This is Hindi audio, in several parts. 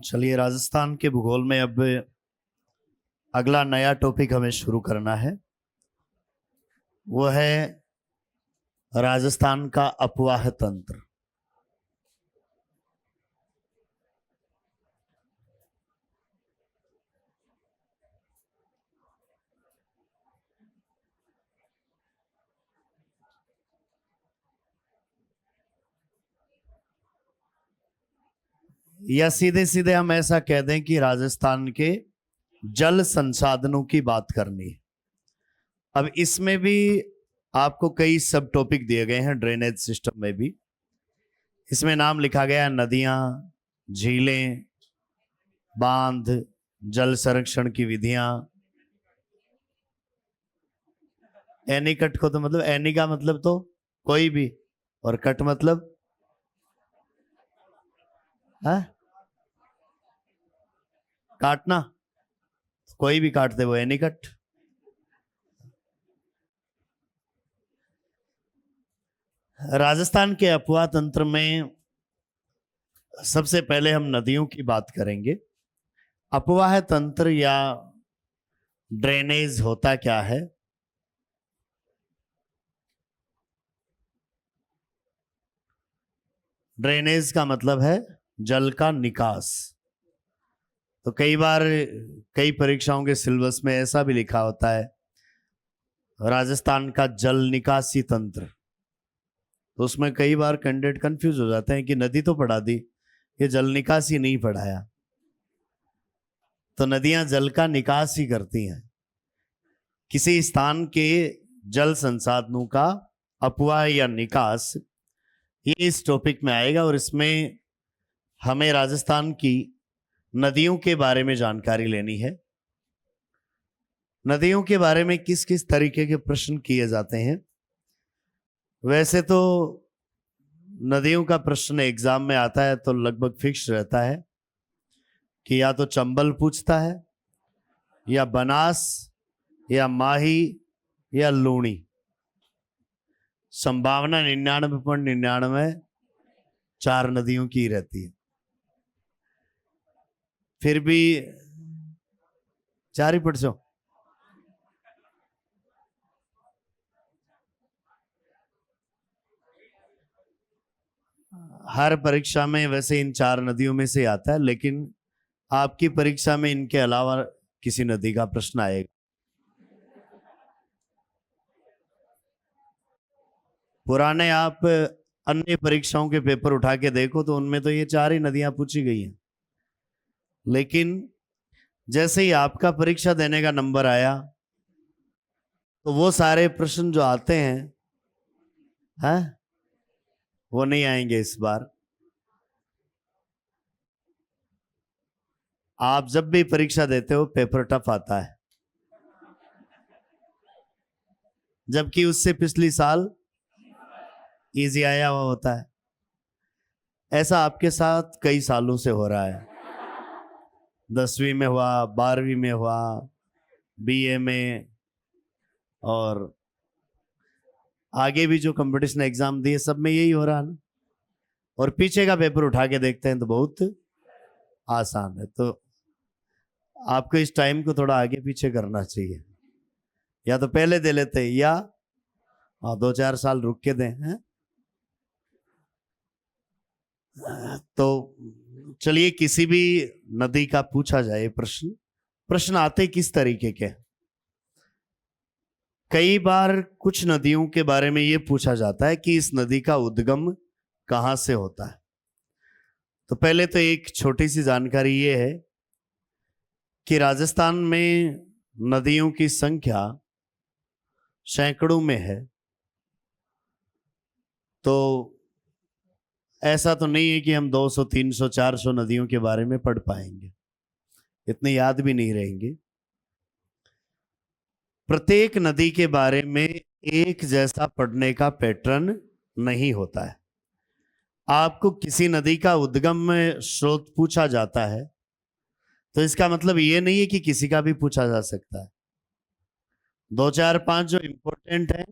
चलिए, राजस्थान के भूगोल में अब अगला नया टॉपिक हमें शुरू करना है। वो है राजस्थान का अपवाह तंत्र। या सीधे सीधे हम ऐसा कह दें कि राजस्थान के जल संसाधनों की बात करनी है। अब इसमें भी आपको कई सब टॉपिक दिए गए हैं। ड्रेनेज सिस्टम में भी इसमें नाम लिखा गया है नदियां, झीलें, बांध, जल संरक्षण की विधियां। एनीकट को तो मतलब एनी का मतलब तो कोई भी, और कट मतलब है काटना, कोई भी काट दे वो एनीकट। राजस्थान के अपवाह तंत्र में सबसे पहले हम नदियों की बात करेंगे। अपवाह तंत्र या ड्रेनेज होता क्या है? ड्रेनेज का मतलब है जल का निकास। तो कई बार कई परीक्षाओं के सिलेबस में ऐसा भी लिखा होता है राजस्थान का जल निकासी तंत्र। तो उसमें कई बार कैंडिडेट कंफ्यूज हो जाते हैं कि नदी तो पढ़ा दी, ये जल निकासी नहीं पढ़ाया। तो नदियां जल का निकास ही करती हैं। किसी स्थान के जल संसाधनों का अपवाह या निकास, ये इस टॉपिक में आएगा। और इसमें हमें राजस्थान की नदियों के बारे में जानकारी लेनी है। नदियों के बारे में किस किस तरीके के प्रश्न किए जाते हैं। वैसे तो नदियों का प्रश्न एग्जाम में आता है तो लगभग फिक्स रहता है कि या तो चंबल पूछता है, या बनास, या माही, या लूणी। संभावना 99.99 चार नदियों की रहती है। फिर भी चार ही पढ़ो। हर परीक्षा में वैसे इन चार नदियों में से आता है, लेकिन आपकी परीक्षा में इनके अलावा किसी नदी का प्रश्न आएगा। पुराने आप अन्य परीक्षाओं के पेपर उठा के देखो तो उनमें तो ये चार ही नदियां पूछी गई हैं। लेकिन जैसे ही आपका परीक्षा देने का नंबर आया तो वो सारे प्रश्न जो आते हैं वो नहीं आएंगे इस बार। आप जब भी परीक्षा देते हो पेपर टफ आता है, जबकि उससे पिछली साल इजी आया हुआ होता है। ऐसा आपके साथ कई सालों से हो रहा है। 10वीं में हुआ, 12वीं में हुआ, बीए में, और आगे भी जो कंपटीशन एग्जाम दिए सब में यही हो रहा है ना। और पीछे का पेपर उठा के देखते हैं तो बहुत आसान है। तो आपको इस टाइम को थोड़ा आगे पीछे करना चाहिए, या तो पहले दे लेते या 2-4 साल रुक के दें हैं? तो चलिए, किसी भी नदी का पूछा जाए प्रश्न आते किस तरीके के। कई बार कुछ नदियों के बारे में यह पूछा जाता है कि इस नदी का उद्गम कहां से होता है। तो पहले तो एक छोटी सी जानकारी यह है कि राजस्थान में नदियों की संख्या सैकड़ों में है। तो ऐसा तो नहीं है कि हम 200, 300, 400 नदियों के बारे में पढ़ पाएंगे, इतने याद भी नहीं रहेंगे। प्रत्येक नदी के बारे में एक जैसा पढ़ने का पैटर्न नहीं होता है। आपको किसी नदी का उद्गम स्रोत पूछा जाता है तो इसका मतलब ये नहीं है कि किसी का भी पूछा जा सकता है। 2, 4, 5 जो इंपॉर्टेंट है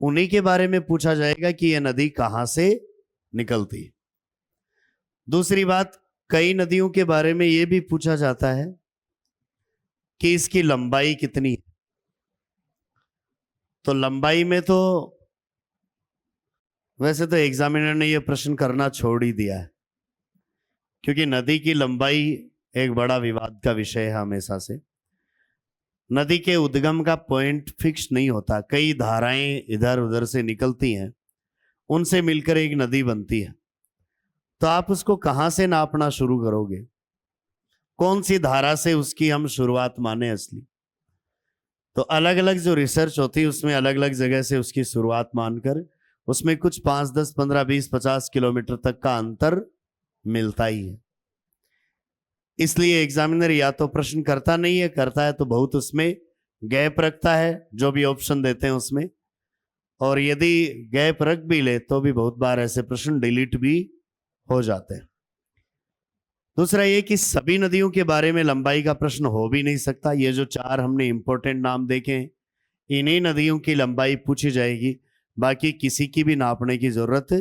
उन्हीं के बारे में पूछा जाएगा कि यह नदी कहां से निकलती है। दूसरी बात, कई नदियों के बारे में यह भी पूछा जाता है कि इसकी लंबाई कितनी है। तो लंबाई में तो वैसे तो एग्जामिनर ने यह प्रश्न करना छोड़ ही दिया है, क्योंकि नदी की लंबाई एक बड़ा विवाद का विषय है हमेशा से। नदी के उद्गम का पॉइंट फिक्स नहीं होता, कई धाराएं इधर उधर से निकलती हैं, उनसे मिलकर एक नदी बनती है। तो आप उसको कहां से नापना शुरू करोगे, कौन सी धारा से उसकी हम शुरुआत माने असली? तो अलग अलग जो रिसर्च होती है उसमें अलग अलग जगह से उसकी शुरुआत मानकर उसमें कुछ 5, 10, 15, 20, 50 किलोमीटर तक का अंतर मिलता ही है। इसलिए एग्जामिनर या तो प्रश्न करता नहीं है, करता है तो बहुत उसमें गैप रखता है जो भी ऑप्शन देते हैं उसमें, और यदि गैप रख भी ले तो भी बहुत बार ऐसे प्रश्न डिलीट भी हो जाते हैं। दूसरा ये कि सभी नदियों के बारे में लंबाई का प्रश्न हो भी नहीं सकता। ये जो 4 हमने इंपॉर्टेंट नाम देखे हैं, इन्हीं नदियों की लंबाई पूछी जाएगी, बाकी किसी की भी नापने की जरूरत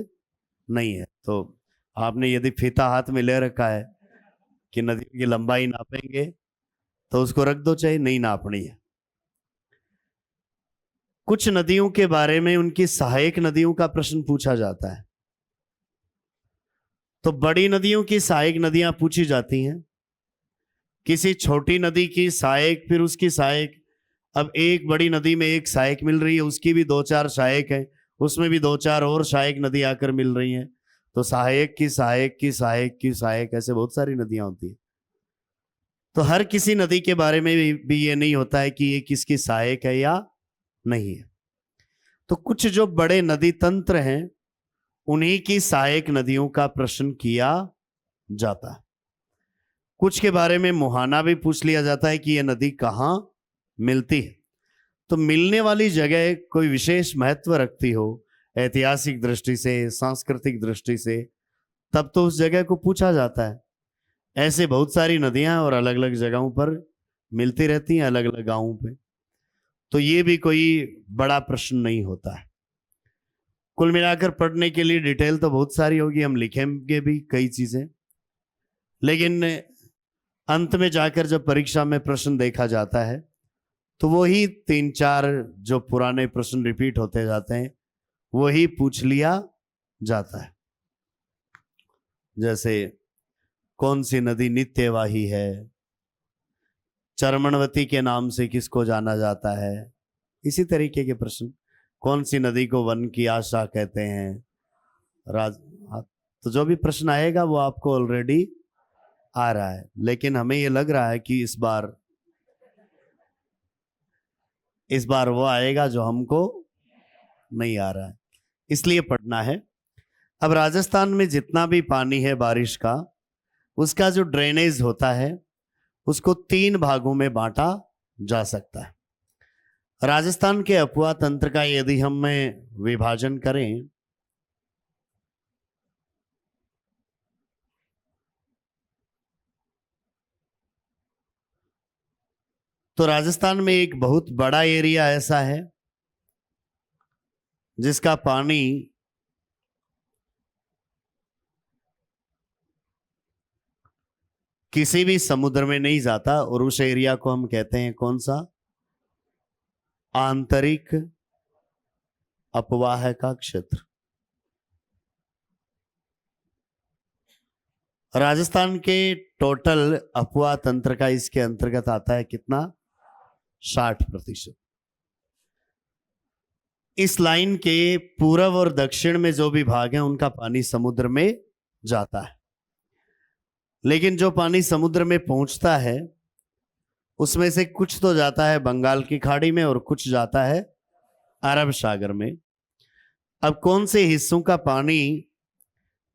नहीं है। तो आपने यदि फीता हाथ में ले रखा है कि नदियों की लंबाई नापेंगे तो उसको रख दो, चाहे नहीं नापनी है। कुछ नदियों के बारे में उनकी सहायक नदियों का प्रश्न पूछा जाता है। तो बड़ी नदियों की सहायक नदियां पूछी जाती हैं, किसी छोटी नदी की सहायक, फिर उसकी सहायक। अब एक बड़ी नदी में एक सहायक मिल रही है, उसकी भी 2-4 सहायक है, उसमें भी 2-4 और सहायक नदी आकर मिल रही हैं। तो सहायक की सहायक की सहायक की सहायक, ऐसे बहुत सारी नदियां होती है। तो हर किसी नदी के बारे में भी ये नहीं होता है कि ये किसकी सहायक है या नहीं है। तो कुछ जो बड़े नदी तंत्र हैं उन्हीं की सहायक नदियों का प्रश्न किया जाता है। कुछ के बारे में मुहाना भी पूछ लिया जाता है कि यह नदी कहाँ मिलती है। तो मिलने वाली जगह कोई विशेष महत्व रखती हो ऐतिहासिक दृष्टि से, सांस्कृतिक दृष्टि से, तब तो उस जगह को पूछा जाता है। ऐसे बहुत सारी नदियां और अलग अलग जगहों पर मिलती रहती हैं, अलग अलग गांवों पे। तो ये भी कोई बड़ा प्रश्न नहीं होता है। कुल मिलाकर पढ़ने के लिए डिटेल तो बहुत सारी होगी, हम लिखेंगे भी कई चीजें, लेकिन अंत में जाकर जब परीक्षा में प्रश्न देखा जाता है तो वही 3-4 जो पुराने प्रश्न रिपीट होते जाते हैं वही पूछ लिया जाता है। जैसे कौन सी नदी नित्यवाही है, चरमणवती के नाम से किसको जाना जाता है, इसी तरीके के प्रश्न। कौन सी नदी को वन की आशा कहते हैं, राज। तो जो भी प्रश्न आएगा वो आपको ऑलरेडी आ रहा है, लेकिन हमें ये लग रहा है कि इस बार वो आएगा जो हमको नहीं आ रहा है, इसलिए पढ़ना है। अब राजस्थान में जितना भी पानी है बारिश का, उसका जो ड्रेनेज होता है उसको 3 भागों में बांटा जा सकता है। राजस्थान के अफवाह तंत्र का यदि हम विभाजन करें तो राजस्थान में एक बहुत बड़ा एरिया ऐसा है जिसका पानी किसी भी समुद्र में नहीं जाता, और उस एरिया को हम कहते हैं कौन सा? आंतरिक अपवाह का क्षेत्र। राजस्थान के टोटल अपवाह तंत्र का इसके अंतर्गत आता है कितना? 60%। इस लाइन के पूर्व और दक्षिण में जो भी भाग हैं उनका पानी समुद्र में जाता है, लेकिन जो पानी समुद्र में पहुंचता है उसमें से कुछ तो जाता है बंगाल की खाड़ी में और कुछ जाता है अरब सागर में। अब कौन से हिस्सों का पानी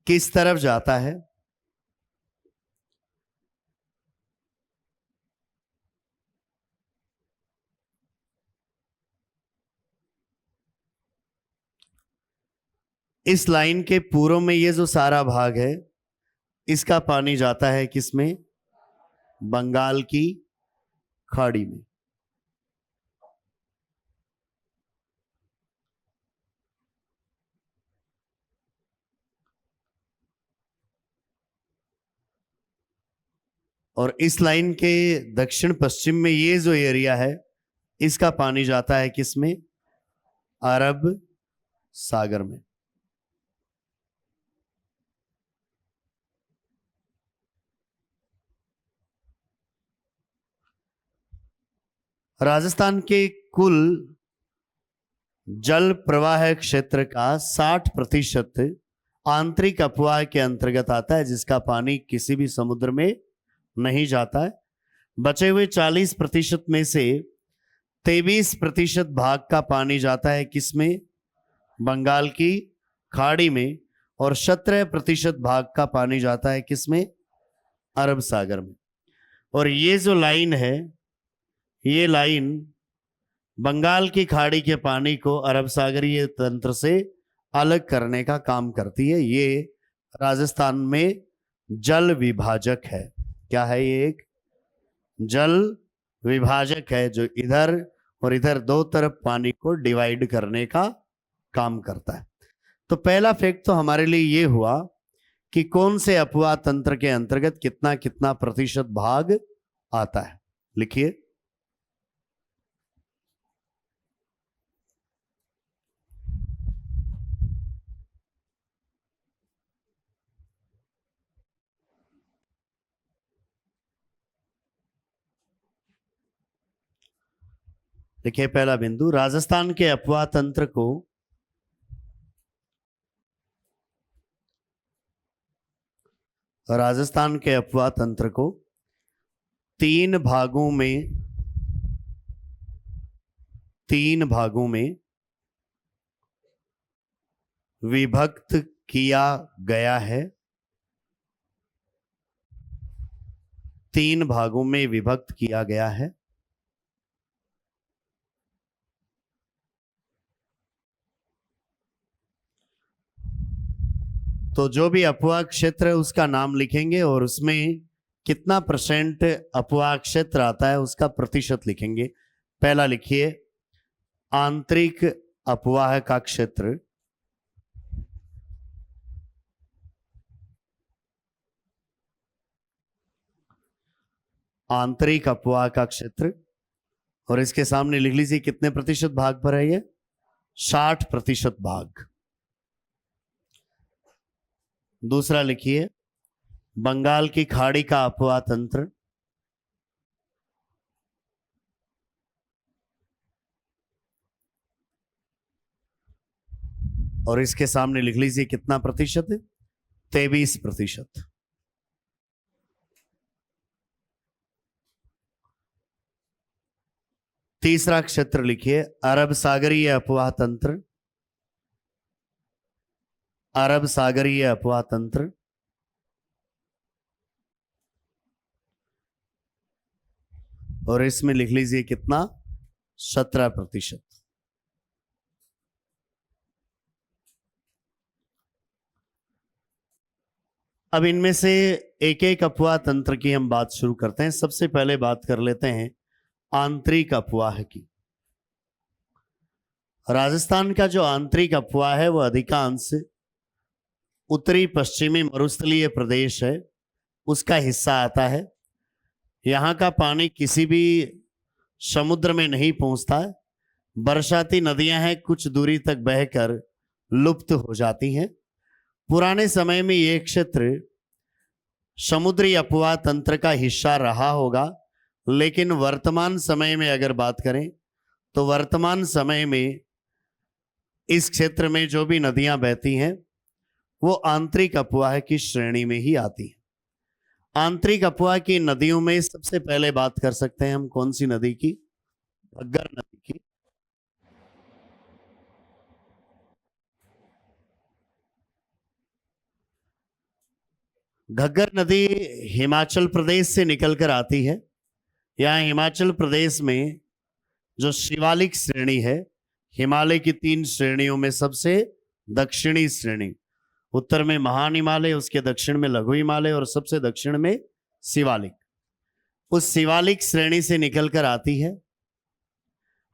किस तरफ जाता है, इस लाइन के पूर्व में ये जो सारा भाग है इसका पानी जाता है किसमें? बंगाल की खाड़ी में। और इस लाइन के दक्षिण पश्चिम में ये जो एरिया है, इसका पानी जाता है किसमें? अरब सागर में। राजस्थान के कुल जल प्रवाह क्षेत्र का 60% आंतरिक अपवाह के अंतर्गत आता है, जिसका पानी किसी भी समुद्र में नहीं जाता है। बचे हुए 40% में से 23% भाग का पानी जाता है किसमें? बंगाल की खाड़ी में। और 17% भाग का पानी जाता है किसमें? अरब सागर में। और ये जो लाइन है, ये लाइन बंगाल की खाड़ी के पानी को अरब सागरीय तंत्र से अलग करने का काम करती है। ये राजस्थान में जल विभाजक है। क्या है? ये एक जल विभाजक है जो इधर और इधर दो तरफ पानी को डिवाइड करने का काम करता है। तो पहला फैक्ट तो हमारे लिए ये हुआ कि कौन से अपवाह तंत्र के अंतर्गत कितना कितना प्रतिशत भाग आता है। लिखिए, देखिए पहला बिंदु, राजस्थान के अपवाह तंत्र को तीन भागों में विभक्त किया गया है। 3 भागों में विभक्त किया गया है। तो जो भी अपवाह क्षेत्र है उसका नाम लिखेंगे और उसमें कितना % अपवाह क्षेत्र आता है उसका प्रतिशत लिखेंगे। पहला लिखिए, आंतरिक अपवाह का क्षेत्र। आंतरिक अपवाह का क्षेत्र, और इसके सामने लिख लीजिए कितने प्रतिशत भाग पर है ये? 60% भाग। दूसरा लिखिए, बंगाल की खाड़ी का अपवाह तंत्र। और इसके सामने लिख लीजिए कितना प्रतिशत है? 23%। तीसरा क्षेत्र लिखिए, अरब सागरीय अपवाह तंत्र। अरब सागरीय अपवाह तंत्र, और इसमें लिख लीजिए कितना? 17%। अब इनमें से एक एक अपवाह तंत्र की हम बात शुरू करते हैं। सबसे पहले बात कर लेते हैं आंतरिक अपवाह की। राजस्थान का जो आंतरिक अपवाह है वो अधिकांश उत्तरी पश्चिमी मरुस्थलीय प्रदेश है, उसका हिस्सा आता है। यहाँ का पानी किसी भी समुद्र में नहीं पहुंचता है। बरसाती नदियां हैं, कुछ दूरी तक बहकर लुप्त हो जाती हैं। पुराने समय में यह क्षेत्र समुद्री अपवाह तंत्र का हिस्सा रहा होगा, लेकिन वर्तमान समय में अगर बात करें तो वर्तमान समय में इस क्षेत्र में जो भी नदियां बहती हैं वो आंतरिक अपवाह की श्रेणी में ही आती है। आंतरिक अपवाह की नदियों में सबसे पहले बात कर सकते हैं हम कौन सी नदी की? घग्गर नदी की। घग्गर नदी हिमाचल प्रदेश से निकलकर आती है। यहाँ हिमाचल प्रदेश में जो शिवालिक श्रेणी है, हिमालय की 3 श्रेणियों में सबसे दक्षिणी श्रेणी, उत्तर में महान हिमालय, उसके दक्षिण में लघु हिमालय और सबसे दक्षिण में शिवालिक, उस शिवालिक श्रेणी से निकलकर आती है,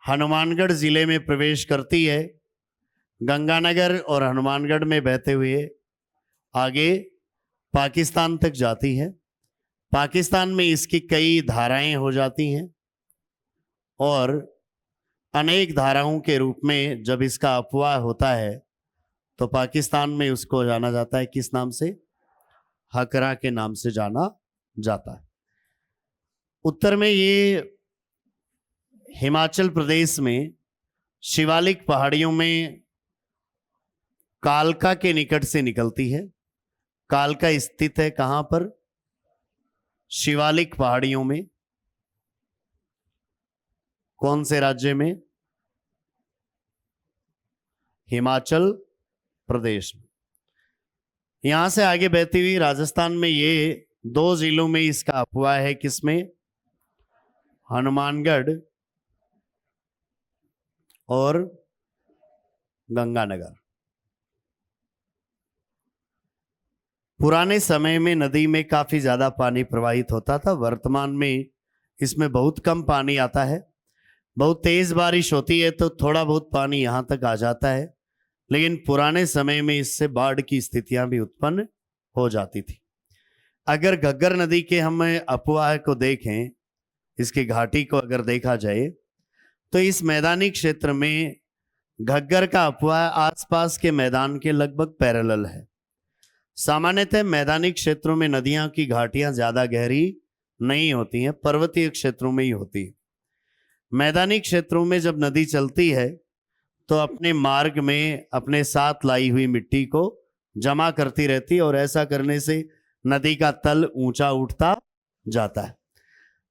हनुमानगढ़ जिले में प्रवेश करती है, गंगानगर और हनुमानगढ़ में बहते हुए आगे पाकिस्तान तक जाती है। पाकिस्तान में इसकी कई धाराएं हो जाती हैं और अनेक धाराओं के रूप में जब इसका अपवाह होता है तो पाकिस्तान में उसको जाना जाता है किस नाम से? हकरा के नाम से जाना जाता है। उत्तर में ये हिमाचल प्रदेश में शिवालिक पहाड़ियों में कालका के निकट से निकलती है। कालका स्थित है कहां पर? शिवालिक पहाड़ियों में। कौन से राज्य में? हिमाचल प्रदेश में। यहां से आगे बहती हुई राजस्थान में ये 2 जिलों में इसका अपवाह है। किसमें? हनुमानगढ़ और गंगानगर। पुराने समय में नदी में काफी ज्यादा पानी प्रवाहित होता था। वर्तमान में इसमें बहुत कम पानी आता है। बहुत तेज बारिश होती है तो थोड़ा बहुत पानी यहां तक आ जाता है, लेकिन पुराने समय में इससे बाढ़ की स्थितियां भी उत्पन्न हो जाती थी। अगर घग्गर नदी के हम अपवाह को देखें, इसकी घाटी को अगर देखा जाए तो इस मैदानी क्षेत्र में घग्गर का अपवाह आसपास के मैदान के लगभग पैरेलल है। सामान्यतः मैदानी क्षेत्रों में नदियां की घाटियां ज्यादा गहरी नहीं होती हैं, पर्वतीय क्षेत्रों में ही होती है। मैदानी क्षेत्रों में जब नदी चलती है तो अपने मार्ग में अपने साथ लाई हुई मिट्टी को जमा करती रहती है और ऐसा करने से नदी का तल ऊंचा उठता जाता है।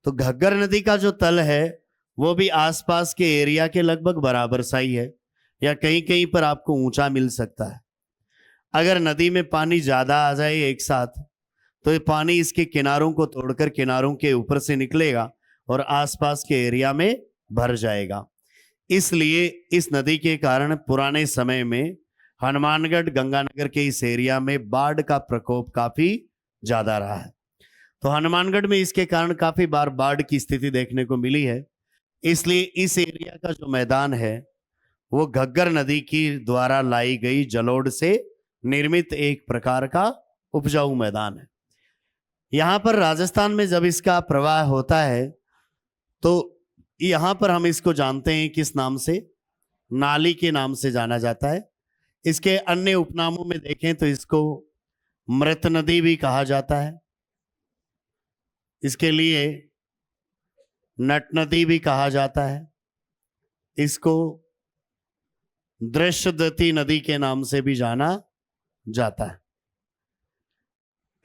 तो घग्गर नदी का जो तल है वो भी आसपास के एरिया के लगभग बराबर सा ही है, या कहीं कहीं पर आपको ऊंचा मिल सकता है। अगर नदी में पानी ज्यादा आ जाए एक साथ तो ये पानी इसके किनारों को तोड़कर किनारों के ऊपर से निकलेगा और आसपास के एरिया में भर जाएगा। इसलिए इस नदी के कारण पुराने समय में हनुमानगढ़ गंगानगर के इस एरिया में बाढ़ का प्रकोप काफी ज्यादा रहा है। तो हनुमानगढ़ में इसके कारण काफी बार बाढ़ की स्थिति देखने को मिली है। इसलिए इस एरिया का जो मैदान है वो घग्गर नदी की द्वारा लाई गई जलोढ़ से निर्मित एक प्रकार का उपजाऊ मैदान है। यहां पर राजस्थान में जब इसका प्रवाह होता है तो यहां पर हम इसको जानते हैं किस नाम से? नाली के नाम से जाना जाता है। इसके अन्य उपनामों में देखें तो इसको मृत नदी भी कहा जाता है, इसके लिए नट नदी भी कहा जाता है, इसको दृश्यदती नदी के नाम से भी जाना जाता है।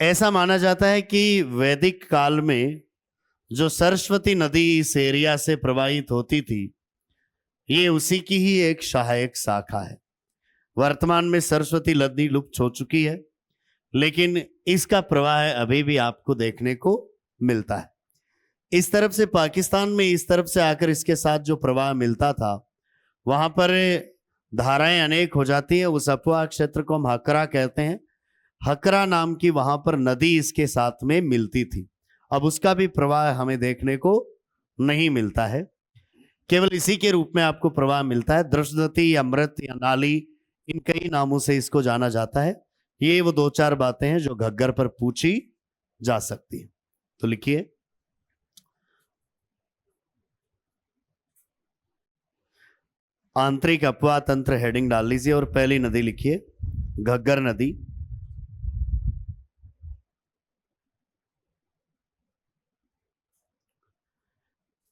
ऐसा माना जाता है कि वैदिक काल में जो सरस्वती नदी इस एरिया से प्रवाहित होती थी, ये उसी की ही एक सहायक शाखा है। वर्तमान में सरस्वती नदी लुप्त हो चुकी है, लेकिन इसका प्रवाह अभी भी आपको देखने को मिलता है। इस तरफ से पाकिस्तान में इस तरफ से आकर इसके साथ जो प्रवाह मिलता था, वहां पर धाराएं अनेक हो जाती है। उस अपवाह क्षेत्र को हम हकरा कहते हैं। हकरा नाम की वहां पर नदी इसके साथ में मिलती थी। अब उसका भी प्रवाह हमें देखने को नहीं मिलता है, केवल इसी के रूप में आपको प्रवाह मिलता है। दृश्यदती या मृत या नाली, इन कई नामों से इसको जाना जाता है। ये वो 2-4 बातें हैं जो घग्गर पर पूछी जा सकती है। तो लिखिए, आंतरिक अपवाह तंत्र हेडिंग डाल लीजिए और पहली नदी लिखिए घग्गर नदी।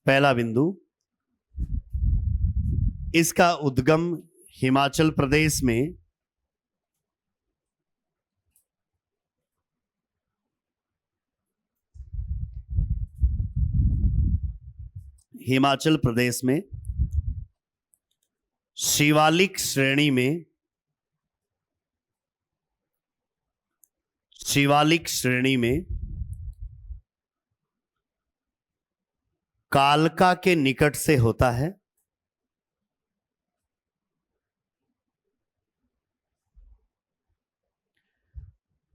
पहला बिंदु, इसका उद्गम हिमाचल प्रदेश में शिवालिक श्रेणी में कालका के निकट से होता है।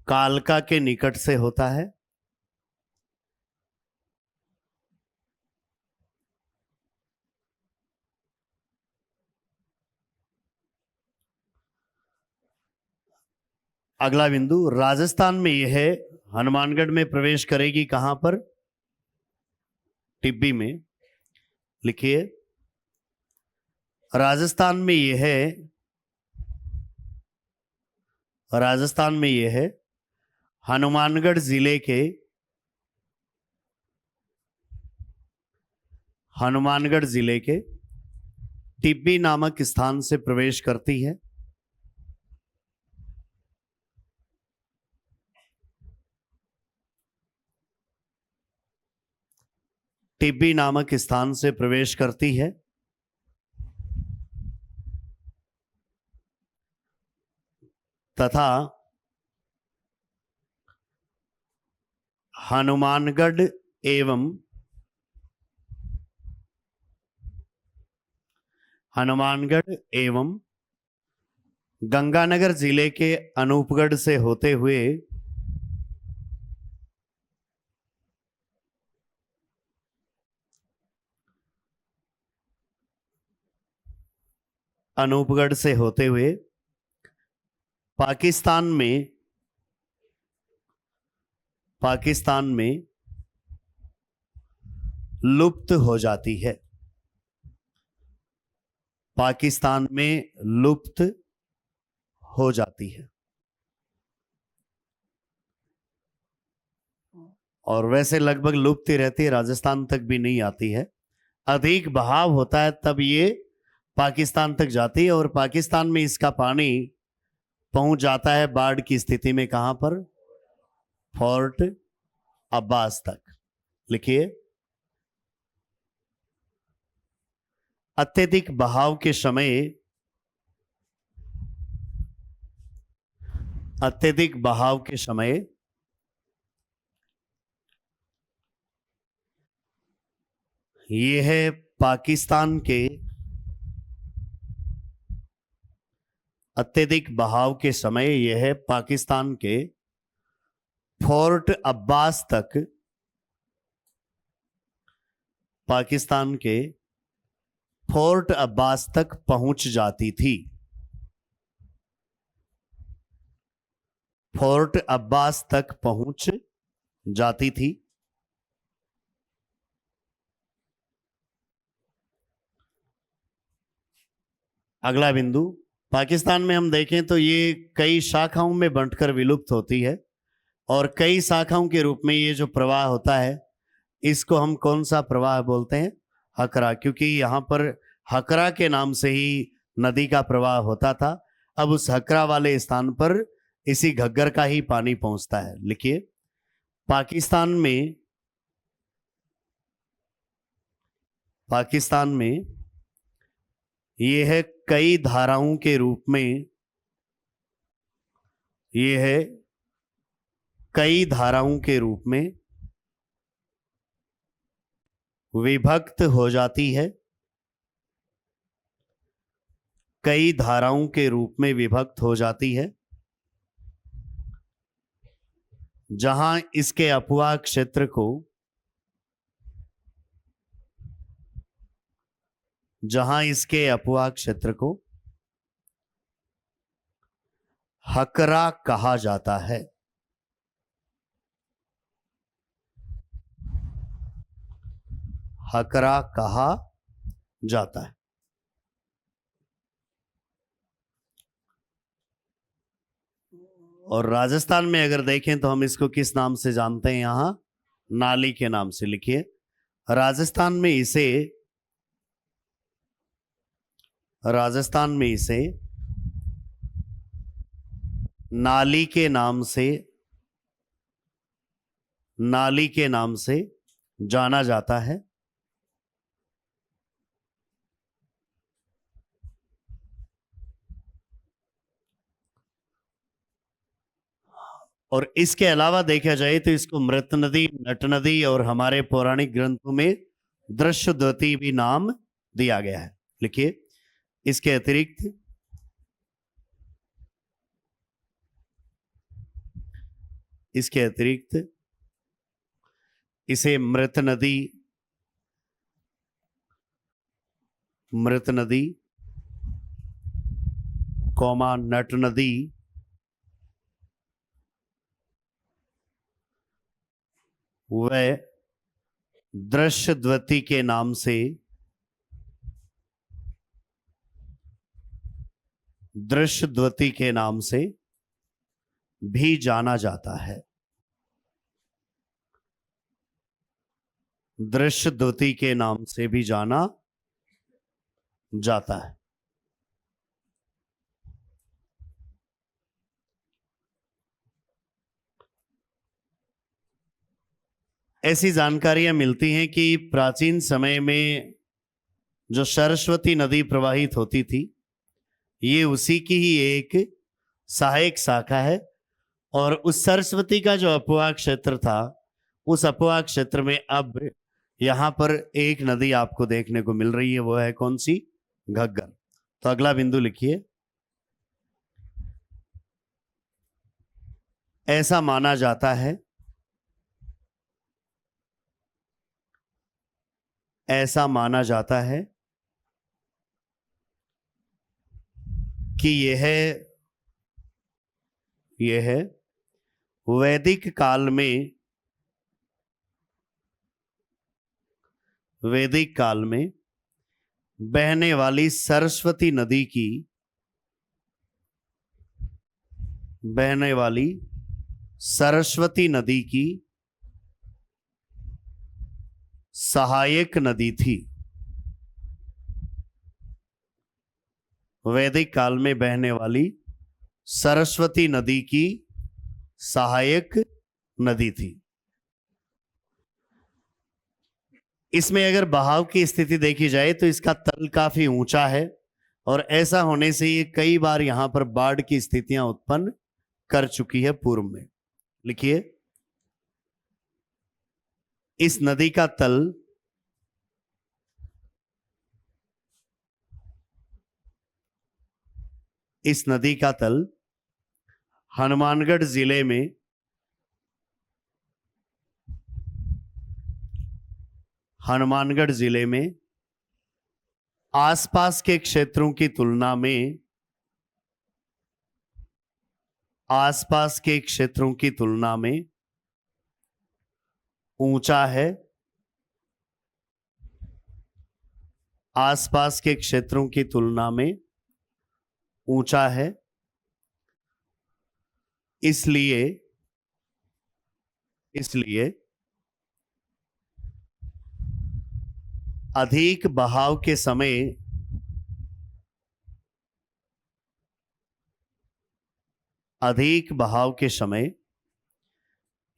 कालका के निकट से होता है। अगला बिंदु, राजस्थान में यह हनुमानगढ़ में प्रवेश करेगी कहां पर? टिब्बी में। लिखिए, राजस्थान में यह है, राजस्थान में यह है हनुमानगढ़ जिले के, हनुमानगढ़ जिले के टिब्बी नामक स्थान से प्रवेश करती है। टिब्बी नामक स्थान से प्रवेश करती है तथा हनुमानगढ़ एवं गंगानगर जिले के अनूपगढ़ से होते हुए पाकिस्तान में लुप्त हो जाती है। पाकिस्तान में लुप्त हो जाती है। और वैसे लगभग लुप्त ही रहती है, राजस्थान तक भी नहीं आती है। अधिक बहाव होता है तब ये पाकिस्तान तक जाती है और पाकिस्तान में इसका पानी पहुंच जाता है बाढ़ की स्थिति में। कहां पर? फोर्ट अब्बास तक। लिखिए, अत्यधिक बहाव के समय यह है पाकिस्तान के, अत्यधिक बहाव के समय यह है पाकिस्तान के फोर्ट अब्बास तक, पाकिस्तान के फोर्ट अब्बास तक पहुंच जाती थी। फोर्ट अब्बास तक पहुंच जाती थी। अगला बिंदु, पाकिस्तान में हम देखें तो ये कई शाखाओं में बंटकर विलुप्त होती है और कई शाखाओं के रूप में ये जो प्रवाह होता है इसको हम कौन सा प्रवाह बोलते हैं? हकरा, क्योंकि यहां पर हकरा के नाम से ही नदी का प्रवाह होता था। अब उस हकरा वाले स्थान पर इसी घग्गर का ही पानी पहुंचता है। लिखिए, पाकिस्तान में यह है कई धाराओं के रूप में, यह है कई धाराओं के रूप में विभक्त हो जाती है। कई धाराओं के रूप में विभक्त हो जाती है, जहां इसके अपवाह क्षेत्र को, हकरा कहा जाता है। हकरा कहा जाता है। और राजस्थान में अगर देखें तो हम इसको किस नाम से जानते हैं? यहां नाली के नाम से। लिखिए, राजस्थान में इसे नाली के नाम से जाना जाता है। और इसके अलावा देखा जाए तो इसको मृत नदी, नट नदी और हमारे पौराणिक ग्रंथों में दृश्यद्वती भी नाम दिया गया है। लिखिए, इसके अतिरिक्त इसे मृत नदी कौमा नट नदी वह दृश्यद्वती के नाम से दृश्यद्वती के नाम से भी जाना जाता है। दृश्यद्वती के नाम से भी जाना जाता है। ऐसी जानकारियां मिलती हैं कि प्राचीन समय में जो सरस्वती नदी प्रवाहित होती थी, ये उसी की ही एक सहायक शाखा है। और उस सरस्वती का जो अपवाह क्षेत्र था, उस अपवाह क्षेत्र में अब यहां पर एक नदी आपको देखने को मिल रही है। वो है कौन सी? घग्गर। तो अगला बिंदु लिखिए। ऐसा माना जाता है, ऐसा माना जाता है कि यह वैदिक काल में बहने वाली सरस्वती नदी की सहायक नदी थी। वैदिक काल में बहने वाली सरस्वती नदी की सहायक नदी थी। इसमें अगर बहाव की स्थिति देखी जाए तो इसका तल काफी ऊंचा है, और ऐसा होने से ये कई बार यहां पर बाढ़ की स्थितियां उत्पन्न कर चुकी है पूर्व में। लिखिए, इस नदी का तल हनुमानगढ़ जिले में आसपास के क्षेत्रों की तुलना में ऊंचा है। आसपास के क्षेत्रों की तुलना में ऊंचा है। इसलिए अधिक बहाव के समय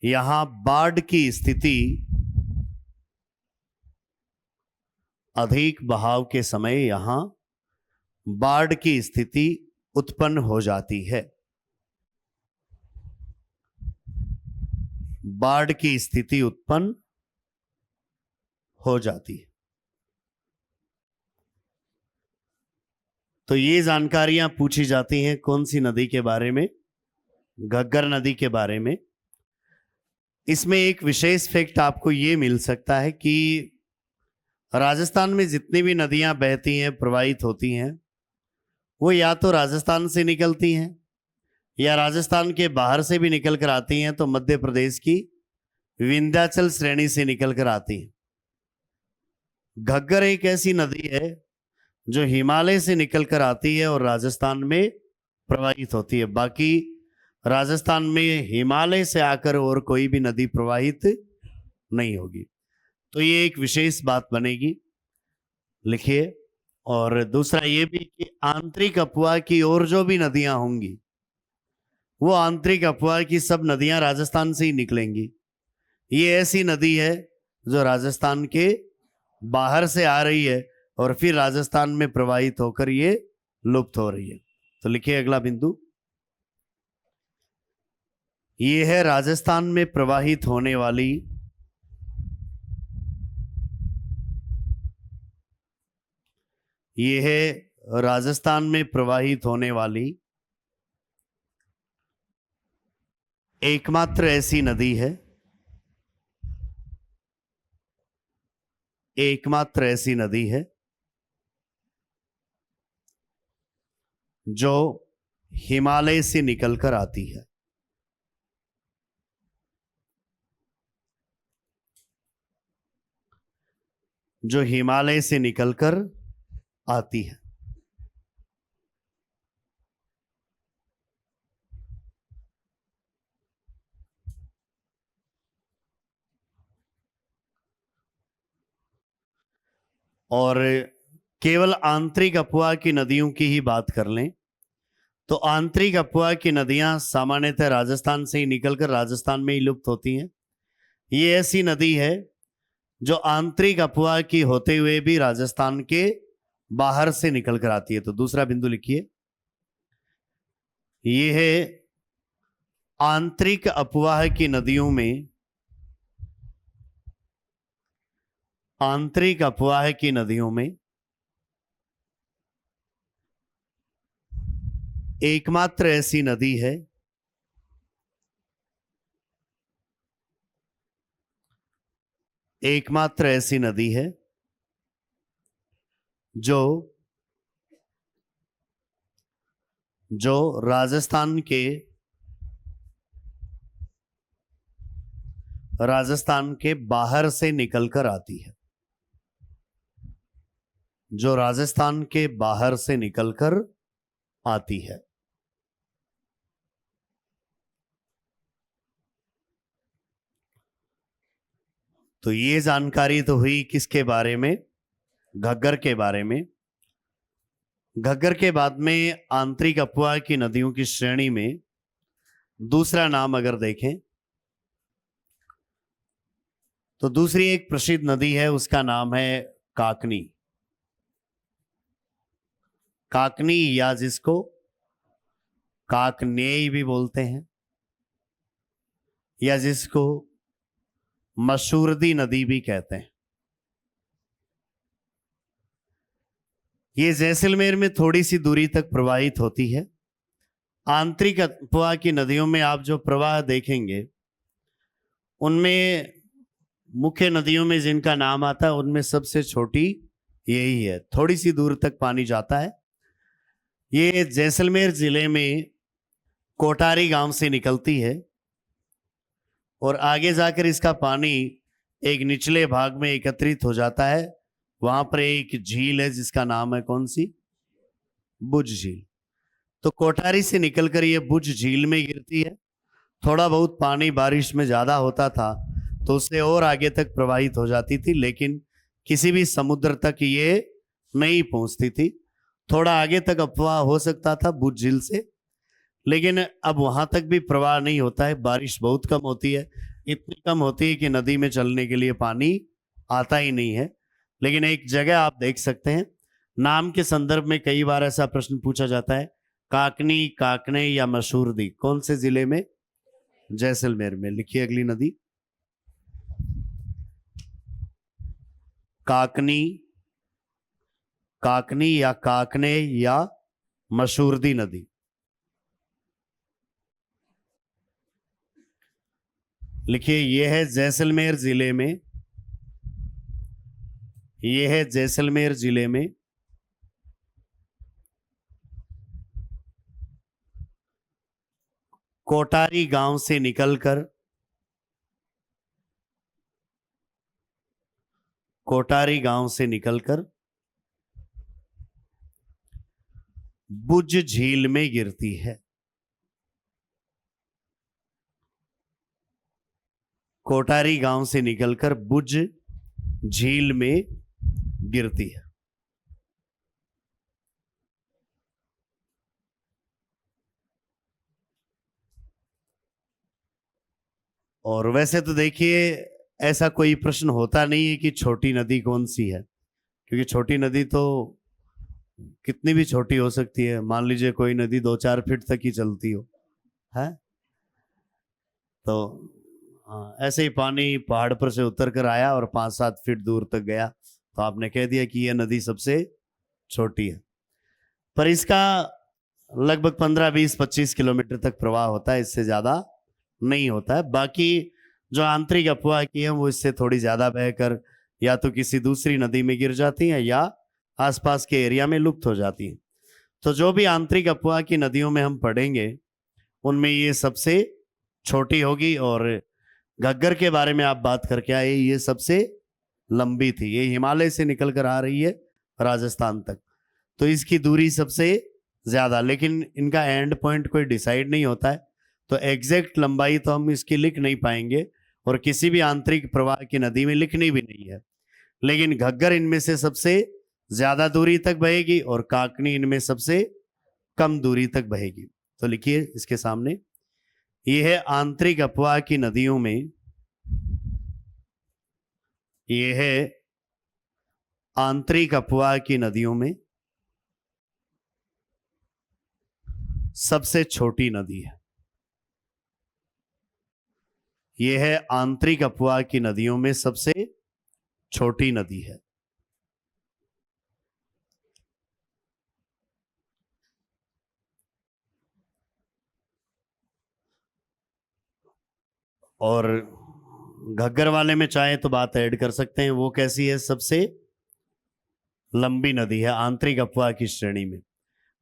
यहां बाढ़ की स्थिति उत्पन्न हो जाती है। बाढ़ की स्थिति उत्पन्न हो जाती है। तो ये जानकारियां पूछी जाती हैं कौन सी नदी के बारे में? घग्गर नदी के बारे में। इसमें एक विशेष फैक्ट आपको ये मिल सकता है कि राजस्थान में जितनी भी नदियां बहती हैं, प्रवाहित होती हैं, वो या तो राजस्थान से निकलती हैं या राजस्थान के बाहर से भी निकल कर आती हैं, तो मध्य प्रदेश की विंध्याचल श्रेणी से निकल कर आती हैं। घग्गर एक ऐसी नदी है जो हिमालय से निकलकर आती है और राजस्थान में प्रवाहित होती है। बाकी राजस्थान में हिमालय से आकर और कोई भी नदी प्रवाहित नहीं होगी। तो ये एक विशेष बात बनेगी, लिखिए। और दूसरा ये भी कि आंतरिक अपवाह की और जो भी नदियां होंगी, वो आंतरिक अपवाह की सब नदियां राजस्थान से ही निकलेंगी। ये ऐसी नदी है जो राजस्थान के बाहर से आ रही है और फिर राजस्थान में प्रवाहित होकर ये लुप्त हो रही है। तो लिखिए अगला बिंदु। ये है राजस्थान में प्रवाहित होने वाली एकमात्र ऐसी नदी है जो हिमालय से निकलकर आती है। जो हिमालय से निकलकर आती है। और केवल आंतरिक अफवाह की नदियों की ही बात कर लें तो आंतरिक अफवाह की नदियां सामान्यतः राजस्थान से ही निकलकर राजस्थान में ही लुप्त होती हैं। ये ऐसी नदी है जो आंतरिक अफवाह की होते हुए भी राजस्थान के बाहर से निकलकर आती है। तो दूसरा बिंदु लिखिए, ये है आंतरिक अफवाह की नदियों में, आंतरिक अफवाह की नदियों में एकमात्र ऐसी नदी है एकमात्र ऐसी नदी है जो राजस्थान के बाहर से निकलकर आती है, जो राजस्थान के बाहर से निकलकर आती है। तो ये जानकारी तो हुई किसके बारे में? घग्गर के बारे में। घग्गर के बाद में आंतरिक अफवाह की नदियों की श्रेणी में दूसरा नाम अगर देखें तो दूसरी एक प्रसिद्ध नदी है, उसका नाम है काकनी। काकनी या जिसको काकनेई भी बोलते हैं या जिसको मशूरदी नदी भी कहते हैं। ये जैसलमेर में थोड़ी सी दूरी तक प्रवाहित होती है। आंतरिक अफवाह की नदियों में आप जो प्रवाह देखेंगे उनमें मुख्य नदियों में जिनका नाम आता है उनमें सबसे छोटी यही है, थोड़ी सी दूर तक पानी जाता है। ये जैसलमेर जिले में कोटारी गांव से निकलती है और आगे जाकर इसका पानी एक निचले भाग में एकत्रित हो जाता है। वहां पर एक झील है जिसका नाम है कौन सी? बुज झील। तो कोटारी से निकलकर ये बुज झील में गिरती है। थोड़ा बहुत पानी बारिश में ज्यादा होता था तो उससे और आगे तक प्रवाहित हो जाती थी, लेकिन किसी भी समुद्र तक ये नहीं पहुंचती थी। थोड़ा आगे तक अफवाह हो सकता था बुज झील से, लेकिन अब वहां तक भी प्रवाह नहीं होता है। बारिश बहुत कम होती है, इतनी कम होती है कि नदी में चलने के लिए पानी आता ही नहीं है। लेकिन एक जगह आप देख सकते हैं, नाम के संदर्भ में कई बार ऐसा प्रश्न पूछा जाता है, काकनी, काकने या मशूरदी कौन से जिले में? जैसलमेर में। लिखिए अगली नदी, काकनी, काकनी या काकने या मशूरदी नदी। लिखिए, यह है जैसलमेर जिले में, यह है जैसलमेर जिले में कोटारी गांव से निकलकर, कोटारी गांव से निकलकर बुज झील में गिरती है। कोटारी गांव से निकलकर बुज झील में गिरती है। और वैसे तो देखिए ऐसा कोई प्रश्न होता नहीं है कि छोटी नदी कौन सी है, क्योंकि छोटी नदी तो कितनी भी छोटी हो सकती है। मान लीजिए कोई नदी 2-4 फीट तक ही चलती हो, है तो ऐसे ही पानी पहाड़ पर से उतर कर आया और 5-7 फीट दूर तक गया तो आपने कह दिया कि यह नदी सबसे छोटी है। पर इसका लगभग 15-20-25 किलोमीटर तक प्रवाह होता है, इससे ज़्यादा नहीं होता है। बाकी जो आंतरिक अफवाह की है वो इससे थोड़ी ज़्यादा बहकर या तो किसी दूसरी नदी में गिर जाती हैं या आसपास के एरिया में लुप्त हो जाती हैं। तो जो भी आंतरिक अफवाह की नदियों में हम पढ़ेंगे उनमें ये सबसे छोटी होगी। और घग्गर के बारे में आप बात करके आए, ये सबसे लंबी थी, ये हिमालय से निकल कर आ रही है राजस्थान तक, तो इसकी दूरी सबसे ज्यादा, लेकिन इनका एंड पॉइंट कोई डिसाइड नहीं होता है, तो एग्जैक्ट लंबाई तो हम इसकी लिख नहीं पाएंगे और किसी भी आंतरिक प्रवाह की नदी में लिखनी भी नहीं है। लेकिन घग्गर इनमें से सबसे ज्यादा दूरी तक बहेगी और काकनी इनमें सबसे कम दूरी तक बहेगी। तो लिखिए इसके सामने, यह है आंतरिक अपवाह की नदियों में, यह है आंतरिक अपवाह की नदियों में सबसे छोटी नदी है। यह है आंतरिक अपवाह की नदियों में सबसे छोटी नदी है। और घग्गर वाले में चाहे तो बात ऐड कर सकते हैं, वो कैसी है, सबसे लंबी नदी है आंतरिक अपवाह की श्रेणी में।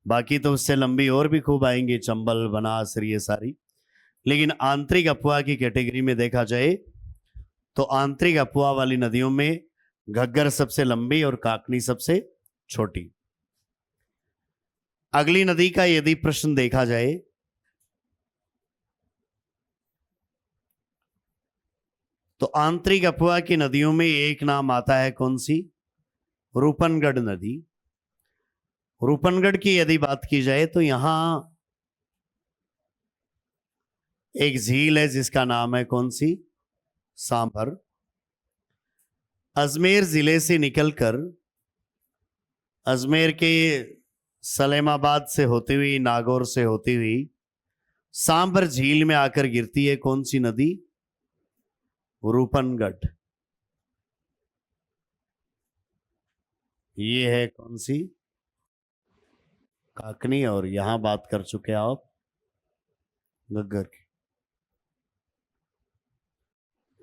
बाकी तो उससे लंबी और भी खूब आएंगी, चंबल, बनास, ये सारी, लेकिन आंतरिक अपवाह की कैटेगरी में देखा जाए तो आंतरिक अपवाह वाली नदियों में घग्गर सबसे लंबी और काकनी सबसे छोटी। अगली नदी का यदि प्रश्न देखा जाए तो आंतरिक अपवाह की नदियों में एक नाम आता है, कौन सी, रूपनगढ़ नदी। रूपनगढ़ की यदि बात की जाए तो यहां एक झील है जिसका नाम है कौन सी, सांभर। अजमेर जिले से निकलकर अजमेर के सलेमाबाद से होती हुई, नागौर से होती हुई सांभर झील में आकर गिरती है कौन सी नदी, रूपनगढ़। ये है कौन सी, काकनी, और यहां बात कर चुके आप घग्गर की।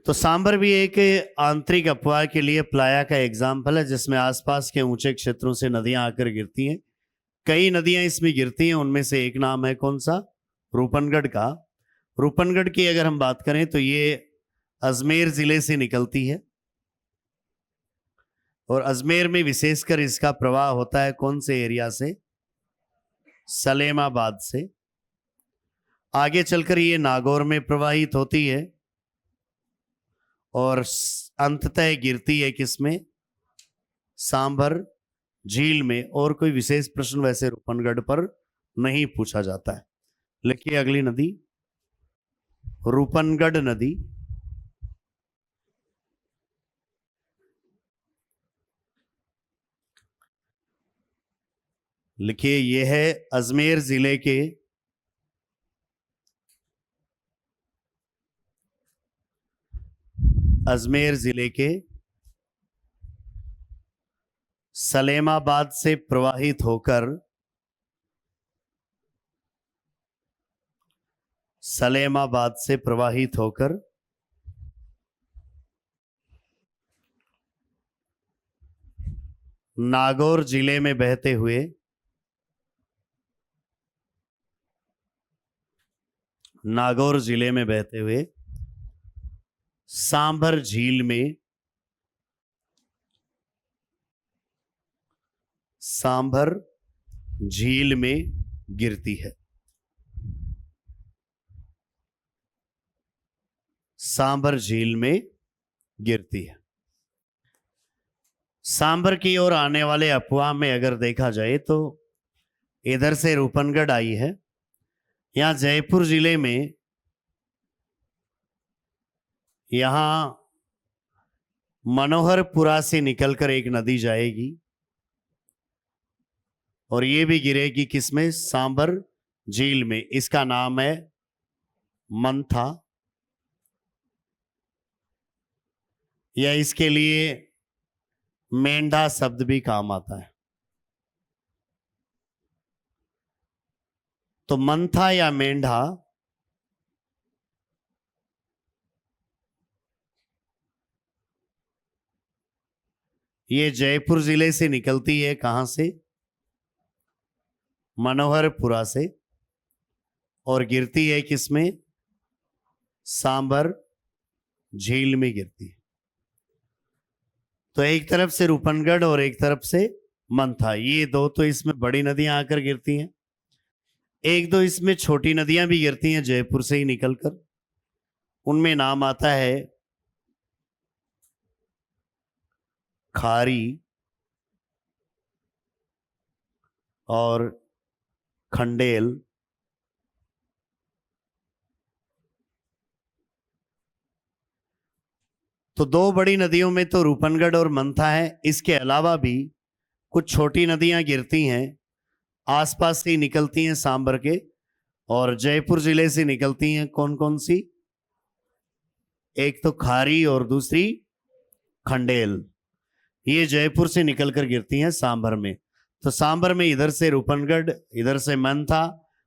तो सांभर भी एक आंतरिक अपवाह के लिए प्लाया का एग्जाम्पल है, जिसमें आसपास के ऊंचे क्षेत्रों से नदियां आकर गिरती हैं। कई नदियां इसमें गिरती हैं, उनमें से एक नाम है कौन सा, रूपनगढ़ का। रूपनगढ़ की अगर हम बात करें तो ये अजमेर जिले से निकलती है और अजमेर में विशेषकर इसका प्रवाह होता है कौन से एरिया से, सलेमाबाद से। आगे चलकर ये नागौर में प्रवाहित होती है और अंततः गिरती है किसमें, सांभर झील में। और कोई विशेष प्रश्न वैसे रूपनगढ़ पर नहीं पूछा जाता है। लिखिए अगली नदी, रूपनगढ़ नदी। लिखिए यह है अजमेर जिले के सलेमाबाद से प्रवाहित होकर नागौर जिले में बहते हुए सांभर झील में गिरती है। सांभर झील में गिरती है। सांभर की ओर आने वाले अपवाह में अगर देखा जाए तो इधर से रूपनगढ़ आई है, यहां जयपुर जिले में यहां मनोहरपुरा से निकलकर एक नदी जाएगी और ये भी गिरेगी किसमें, सांभर झील में। इसका नाम है मंथा, या इसके लिए मेंढा शब्द भी काम आता है। तो मंथा या मेंढा ये जयपुर जिले से निकलती है, कहां से, मनोहरपुरा से, और गिरती है किसमें, सांभर झील में गिरती है। तो एक तरफ से रूपनगढ़ और एक तरफ से मंथा, ये दो तो इसमें बड़ी नदियां आकर गिरती हैं। एक दो इसमें छोटी नदियां भी गिरती हैं जयपुर से ही निकलकर। उनमें नाम आता है खारी और खंडेल। तो दो बड़ी नदियों में तो रूपनगढ़ और मंथा है। इसके अलावा भी कुछ छोटी नदियां गिरती हैं, आसपास से ही निकलती हैं सांबर के, और जयपुर जिले से निकलती हैं। कौन कौन सी? एक तो खारी और दूसरी खंडेल। ये जयपुर से निकलकर गिरती हैं सांभर में। तो सांभर में इधर से रूपनगढ़, इधर से मंथा,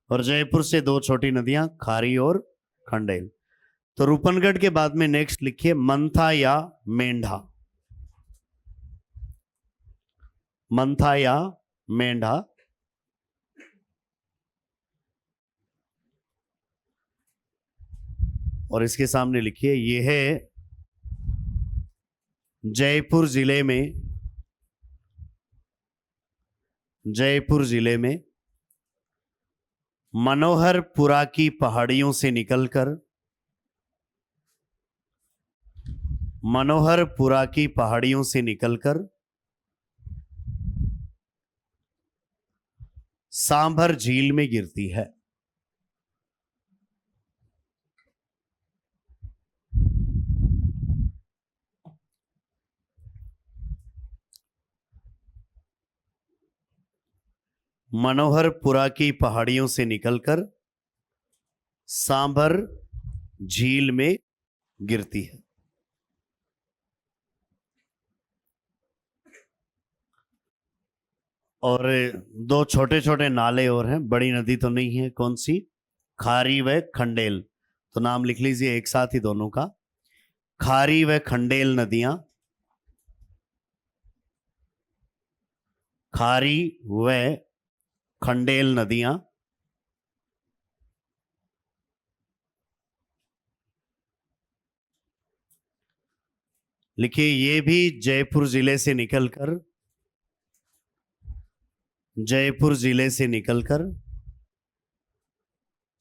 और जयपुर से दो छोटी नदियां खारी और खंडेल। तो रूपनगढ़ के बाद में नेक्स्ट लिखिए मंथा या मेंढा। मंथा या मेंढा। और इसके सामने लिखिए ये है जयपुर जिले में, जयपुर जिले में मनोहरपुरा की पहाड़ियों से निकलकर, मनोहरपुरा की पहाड़ियों से निकलकर सांभर झील में गिरती है। मनोहरपुरा की पहाड़ियों से निकलकर सांभर झील में गिरती है। और दो छोटे छोटे नाले और हैं, बड़ी नदी तो नहीं है। कौन सी? खारी व खंडेल। तो नाम लिख लीजिए एक साथ ही दोनों का, खारी व खंडेल नदियां। खारी व खंडेल नदियां लिखिए ये भी जयपुर जिले से निकलकर, जयपुर जिले से निकलकर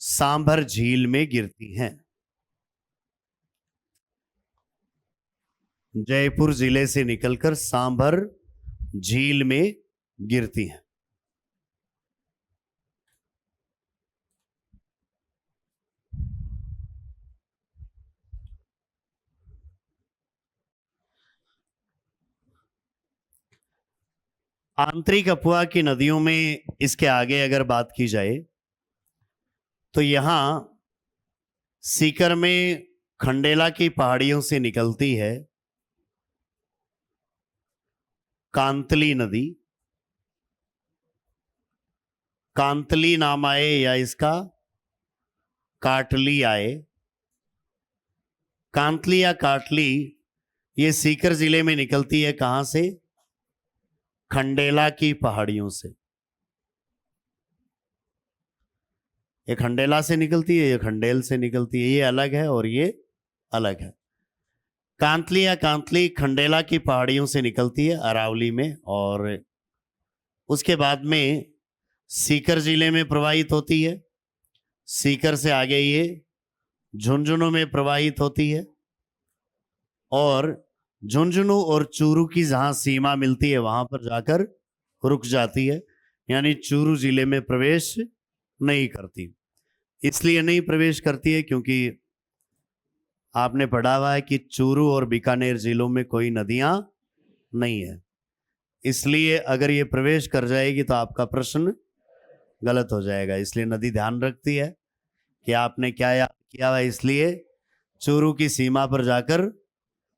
सांभर झील में गिरती हैं। जयपुर जिले से निकलकर सांभर झील में गिरती हैं। आंतरिक अफवाह की नदियों में इसके आगे अगर बात की जाए तो यहां सीकर में खंडेला की पहाड़ियों से निकलती है कांतली नदी। कांतली नाम आए या इसका काटली आए, कांतली या काटली ये सीकर जिले में निकलती है। कहां से? खंडेला की पहाड़ियों से। ये खंडेला से निकलती है, ये खंडेल से निकलती है। ये अलग है और ये अलग है। कांतली या कांतली खंडेला की पहाड़ियों से निकलती है अरावली में, और उसके बाद में सीकर जिले में प्रवाहित होती है। सीकर से आगे ये झुंझुनू में प्रवाहित होती है, और झुंझुनू और चूरू की जहां सीमा मिलती है वहां पर जाकर रुक जाती है, यानी चूरू जिले में प्रवेश नहीं करती। इसलिए नहीं प्रवेश करती है क्योंकि आपने पढ़ा हुआ है कि चूरू और बीकानेर जिलों में कोई नदियां नहीं है। इसलिए अगर ये प्रवेश कर जाएगी तो आपका प्रश्न गलत हो जाएगा। इसलिए नदी ध्यान रखती है कि आपने क्या याद किया हुआ, इसलिए चूरू की सीमा पर जाकर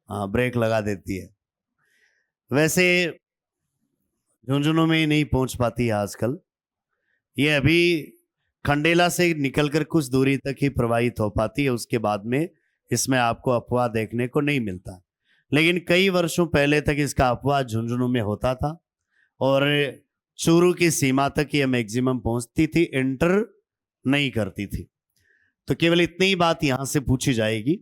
ब्रेक लगा देती है। वैसे झुंझुनू में ही नहीं पहुंच पाती है आजकल। ये अभी खंडेला से निकलकर कुछ दूरी तक ही प्रवाहित हो पाती है, उसके बाद में इसमें आपको अफवाह देखने को नहीं मिलता। लेकिन कई वर्षों पहले तक इसका अफवाह झुंझुनू में होता था, और चूरू की सीमा तक ये मैक्सिमम पहुंचती थी, एंटर नहीं करती थी। तो केवल इतनी ही बात यहां से पूछी जाएगी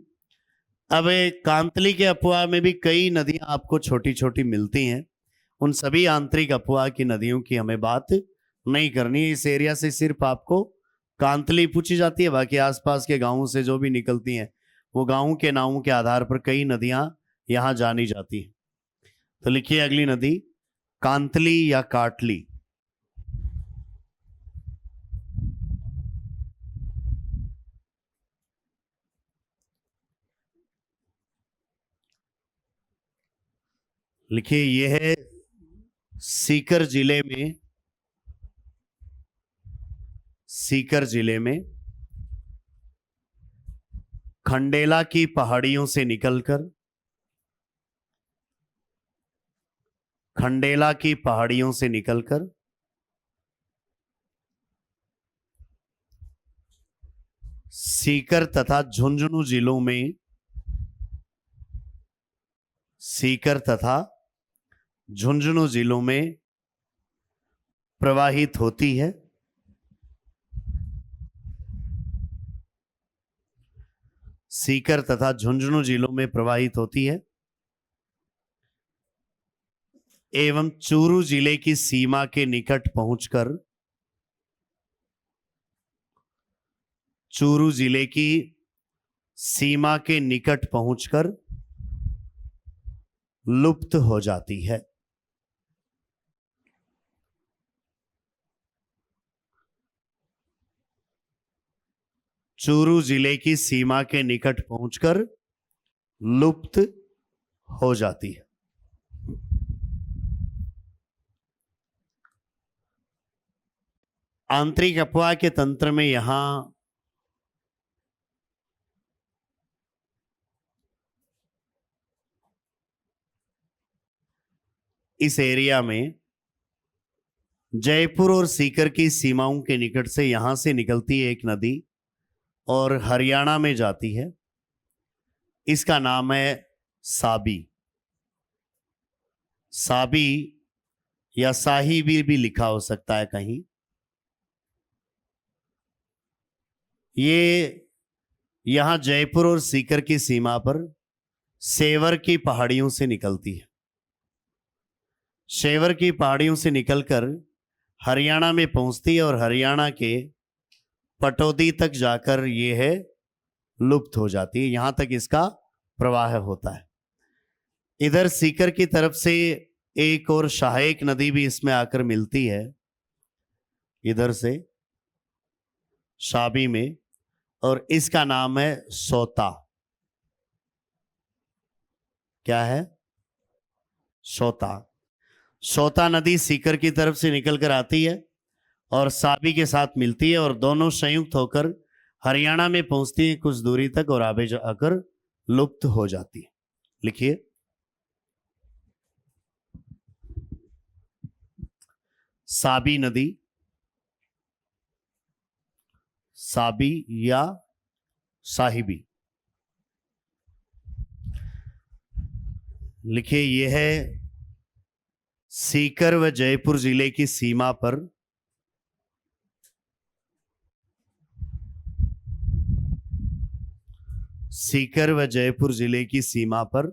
अब कांतली के अफवाह में भी कई नदियां आपको छोटी छोटी मिलती हैं। उन सभी आंतरिक अफवाह की नदियों की हमें बात नहीं करनी है। इस एरिया से सिर्फ आपको कांतली पूछी जाती है, बाकी आसपास के गांवों से जो भी निकलती हैं वो गांवों के नामों के आधार पर कई नदियां यहां जानी जाती हैं। तो लिखिए अगली नदी, कांतली या काटली। लिखिए यह है सीकर जिले में, सीकर जिले में खंडेला की पहाड़ियों से निकलकर, खंडेला की पहाड़ियों से निकलकर सीकर तथा झुंझुनू जिलों में, सीकर तथा झुंझुनू जिलों में प्रवाहित होती है। सीकर तथा झुंझुनू जिलों में प्रवाहित होती है एवं चूरू जिले की सीमा के निकट पहुंचकर, चूरू जिले की सीमा के निकट पहुंचकर लुप्त हो जाती है। चूरू जिले की सीमा के निकट पहुंचकर लुप्त हो जाती है। आंतरिक अफवाह के तंत्र में यहां इस एरिया में जयपुर और सीकर की सीमाओं के निकट से यहां से निकलती है एक नदी और हरियाणा में जाती है। इसका नाम है साबी। साबी या साहिबी भी लिखा हो सकता है कहीं। ये यहां जयपुर और सीकर की सीमा पर सेवर की पहाड़ियों से निकलती है। सेवर की पहाड़ियों से निकलकर हरियाणा में पहुंचती है और हरियाणा के पटौदी तक जाकर यह है लुप्त हो जाती है। यहां तक इसका प्रवाह होता है। इधर सीकर की तरफ से एक और सहायक नदी भी इसमें आकर मिलती है, इधर से साबी में, और इसका नाम है सोता। क्या है? सोता। सोता नदी सीकर की तरफ से निकलकर आती है और साबी के साथ मिलती है और दोनों संयुक्त होकर हरियाणा में पहुंचती है कुछ दूरी तक और आगे जाकर लुप्त हो जाती है। लिखिए साबी नदी, साबी या साहिबी। लिखिए यह है सीकर व जयपुर जिले की सीमा पर सीकर व जयपुर जिले की सीमा पर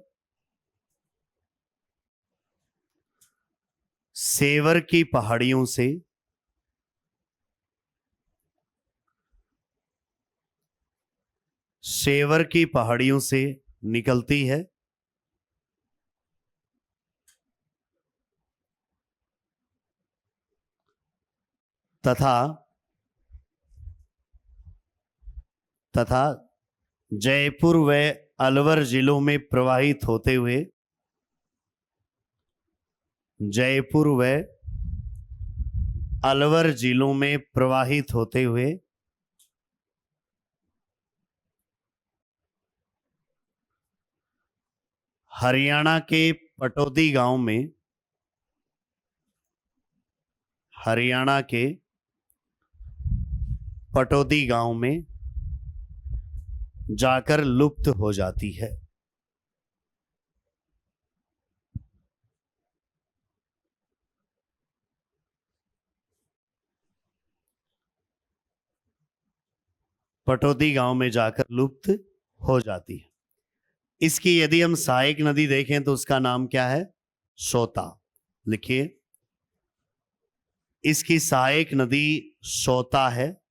सेवर की पहाड़ियों से सेवर की पहाड़ियों से निकलती है तथा तथा जयपुर व अलवर जिलों में प्रवाहित होते हुए जयपुर व अलवर जिलों में प्रवाहित होते हुए हरियाणा के पटौदी गांव में, हरियाणा के पटौदी गांव में जाकर लुप्त हो जाती है। पटौदी गांव में जाकर लुप्त हो जाती है। इसकी यदि हम सहायक नदी देखें तो उसका नाम क्या है? सोता। लिखिए, इसकी सहायक नदी सोता है।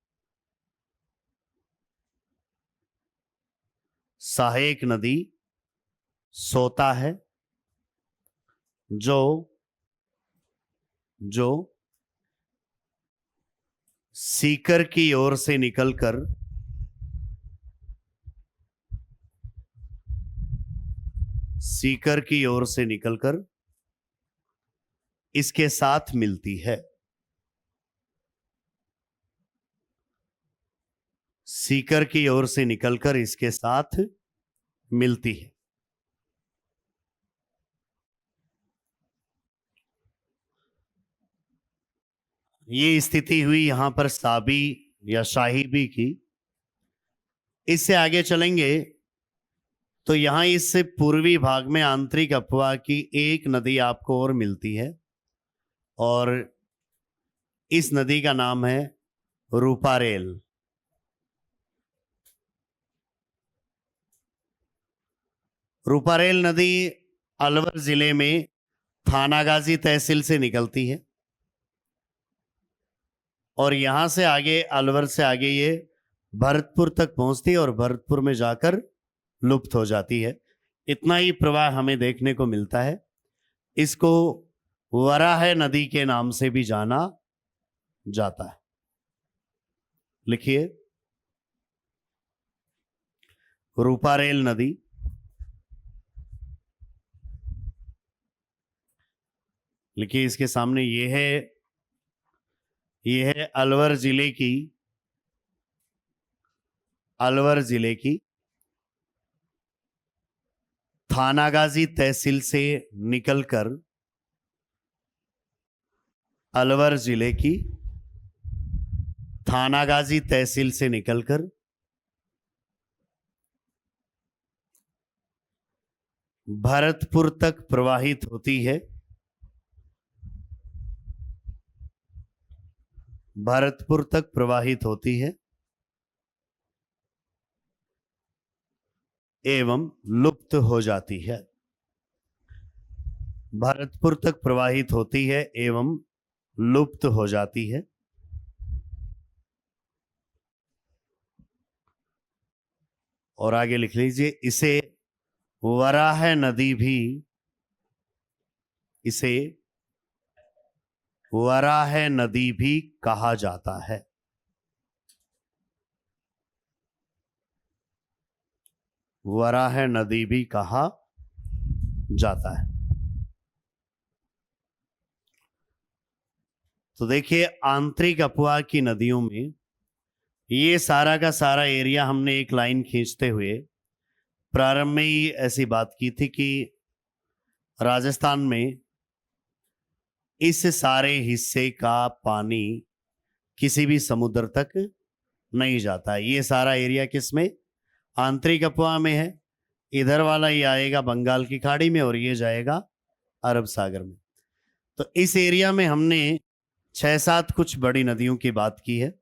सहायक नदी सोता है, जो सीकर की ओर से निकलकर इसके साथ मिलती है। सीकर की ओर से निकलकर इसके साथ मिलती है। ये स्थिति हुई यहां पर साबी या साहिबी की। इससे आगे चलेंगे तो यहां इससे पूर्वी भाग में आंतरिक अफवाह की एक नदी आपको और मिलती है, और इस नदी का नाम है रूपारेल। रूपारेल नदी अलवर जिले में थानागाजी तहसील से निकलती है, और यहां से आगे, अलवर से आगे, ये भरतपुर तक पहुंचती है और भरतपुर में जाकर लुप्त हो जाती है। इतना ही प्रवाह हमें देखने को मिलता है। इसको वराह नदी के नाम से भी जाना जाता है। लिखिए, रूपारेल नदी लिखिए, इसके सामने ये है अलवर जिले की थानागाजी तहसील से निकलकर अलवर जिले की थानागाजी तहसील से निकलकर भरतपुर तक प्रवाहित होती है। भरतपुर तक प्रवाहित होती है एवं लुप्त हो जाती है। भरतपुर तक प्रवाहित होती है एवं लुप्त हो जाती है। और आगे लिख लीजिए, इसे वराह नदी भी कहा जाता है। वराह नदी भी कहा जाता है। तो देखिए, आंतरिक अफवाह की नदियों में ये सारा का सारा एरिया हमने एक लाइन खींचते हुए प्रारंभ में ही ऐसी बात की थी कि राजस्थान में इस सारे हिस्से का पानी किसी भी समुद्र तक नहीं जाता है। ये सारा एरिया किसमें? आंतरिक अफवाह में है। इधर वाला ये आएगा बंगाल की खाड़ी में और ये जाएगा अरब सागर में। तो इस एरिया में हमने 6-7 कुछ बड़ी नदियों की बात की है।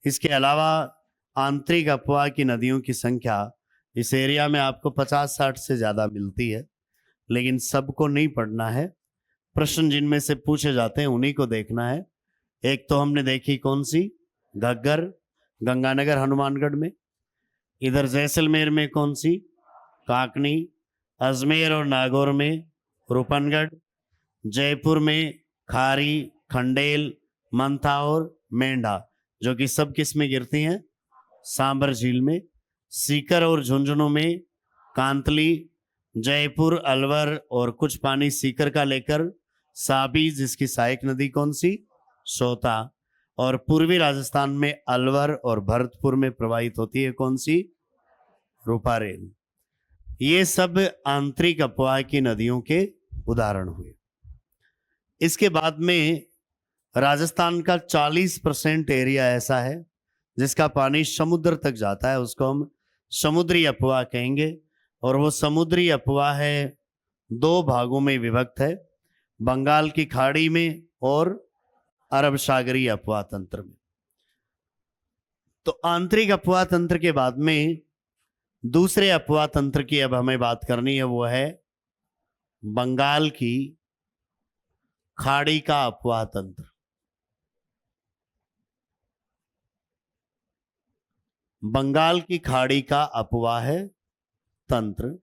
इसके अलावा आंतरिक अफवाह की नदियों की संख्या इस एरिया में आपको 50-60 से ज़्यादा मिलती है, लेकिन सबको नहीं पढ़ना है। प्रश्न जिनमें से पूछे जाते हैं उन्हीं को देखना है। एक तो हमने देखी कौन सी? घग्गर, गंगानगर, हनुमानगढ़ में। इधर जैसलमेर में कौन सी? काकनी। अजमेर और नागौर में रूपनगढ़। जयपुर में खारी, खंडेल, मंथा और मेंढा, जो कि सब किस में गिरती हैं? सांबर झील में। सीकर और झुंझुनू में कांतली। जयपुर, अलवर और कुछ पानी सीकर का लेकर साबी, जिसकी सहायक नदी कौन सी? सोता। और पूर्वी राजस्थान में अलवर और भरतपुर में प्रवाहित होती है कौन सी? रूपारेल। ये सब आंतरिक अफवाह की नदियों के उदाहरण हुए। इसके बाद में राजस्थान का 40% एरिया ऐसा है जिसका पानी समुद्र तक जाता है, उसको हम समुद्री अफवाह कहेंगे। और वो समुद्री अफवाह है 2 भागों में विभक्त है, बंगाल की खाड़ी में और अरब सागरीय अफवाह तंत्र में। तो आंतरिक अफवाह तंत्र के बाद में दूसरे अपवाह तंत्र की अब हमें बात करनी है, वो है बंगाल की खाड़ी का अपवाह तंत्र। बंगाल की खाड़ी का अपवाह तंत्र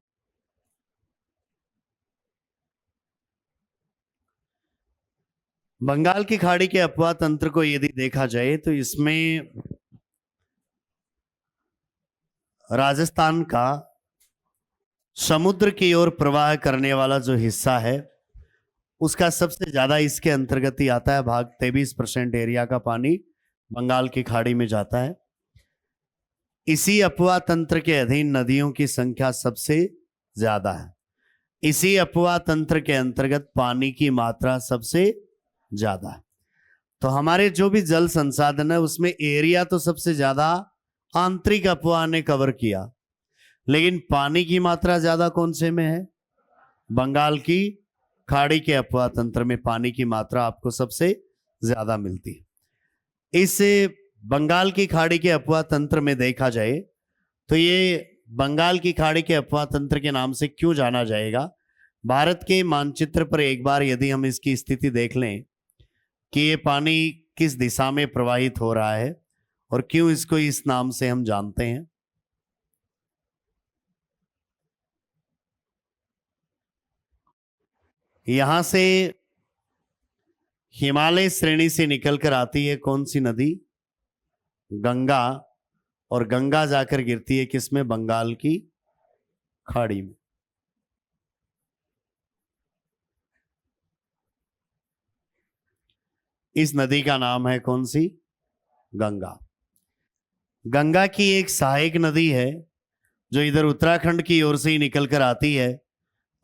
बंगाल की खाड़ी के अपवाह तंत्र को यदि देखा जाए तो इसमें राजस्थान का समुद्र की ओर प्रवाह करने वाला जो हिस्सा है उसका सबसे ज्यादा इसके अंतर्गत ही आता है। भाग 23% एरिया का पानी बंगाल की खाड़ी में जाता है। इसी अपवाह तंत्र के अधीन नदियों की संख्या सबसे ज्यादा है। इसी अपवाह तंत्र के अंतर्गत पानी की मात्रा सबसे ज्यादा है। तो हमारे जो भी जल संसाधन है उसमें एरिया तो सबसे ज्यादा आंतरिक अपवाह ने कवर किया, लेकिन पानी की मात्रा ज्यादा कौन से में है? बंगाल की खाड़ी के अपवाह तंत्र में पानी की मात्रा आपको सबसे ज्यादा मिलती है। इस बंगाल की खाड़ी के अपवाह तंत्र में देखा जाए तो ये बंगाल की खाड़ी के अपवाह तंत्र के नाम से क्यों जाना जाएगा? भारत के मानचित्र पर एक बार यदि हम इसकी स्थिति देख लें कि ये पानी किस दिशा में प्रवाहित हो रहा है और क्यों इसको इस नाम से हम जानते हैं। यहां से हिमालय श्रेणी से निकलकर आती है कौन सी नदी? गंगा। और गंगा जाकर गिरती है किसमें? बंगाल की खाड़ी में। इस नदी का नाम है कौन सी? गंगा। गंगा की एक सहायक नदी है जो इधर उत्तराखंड की ओर से ही निकलकर आती है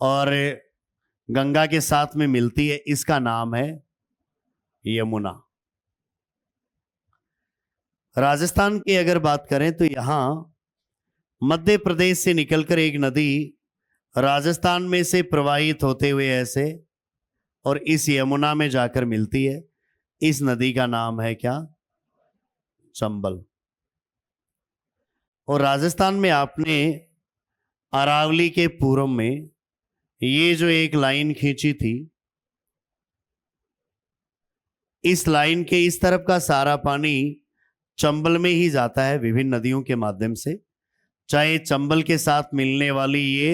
और गंगा के साथ में मिलती है। इसका नाम है यमुना। राजस्थान की अगर बात करें तो यहां मध्य प्रदेश से निकलकर एक नदी राजस्थान में से प्रवाहित होते हुए ऐसे और इस यमुना में जाकर मिलती है। इस नदी का नाम है क्या? चंबल। और राजस्थान में आपने अरावली के पूर्व में ये जो एक लाइन खींची थी, इस लाइन के इस तरफ का सारा पानी चंबल में ही जाता है विभिन्न नदियों के माध्यम से। चाहे चंबल के साथ मिलने वाली ये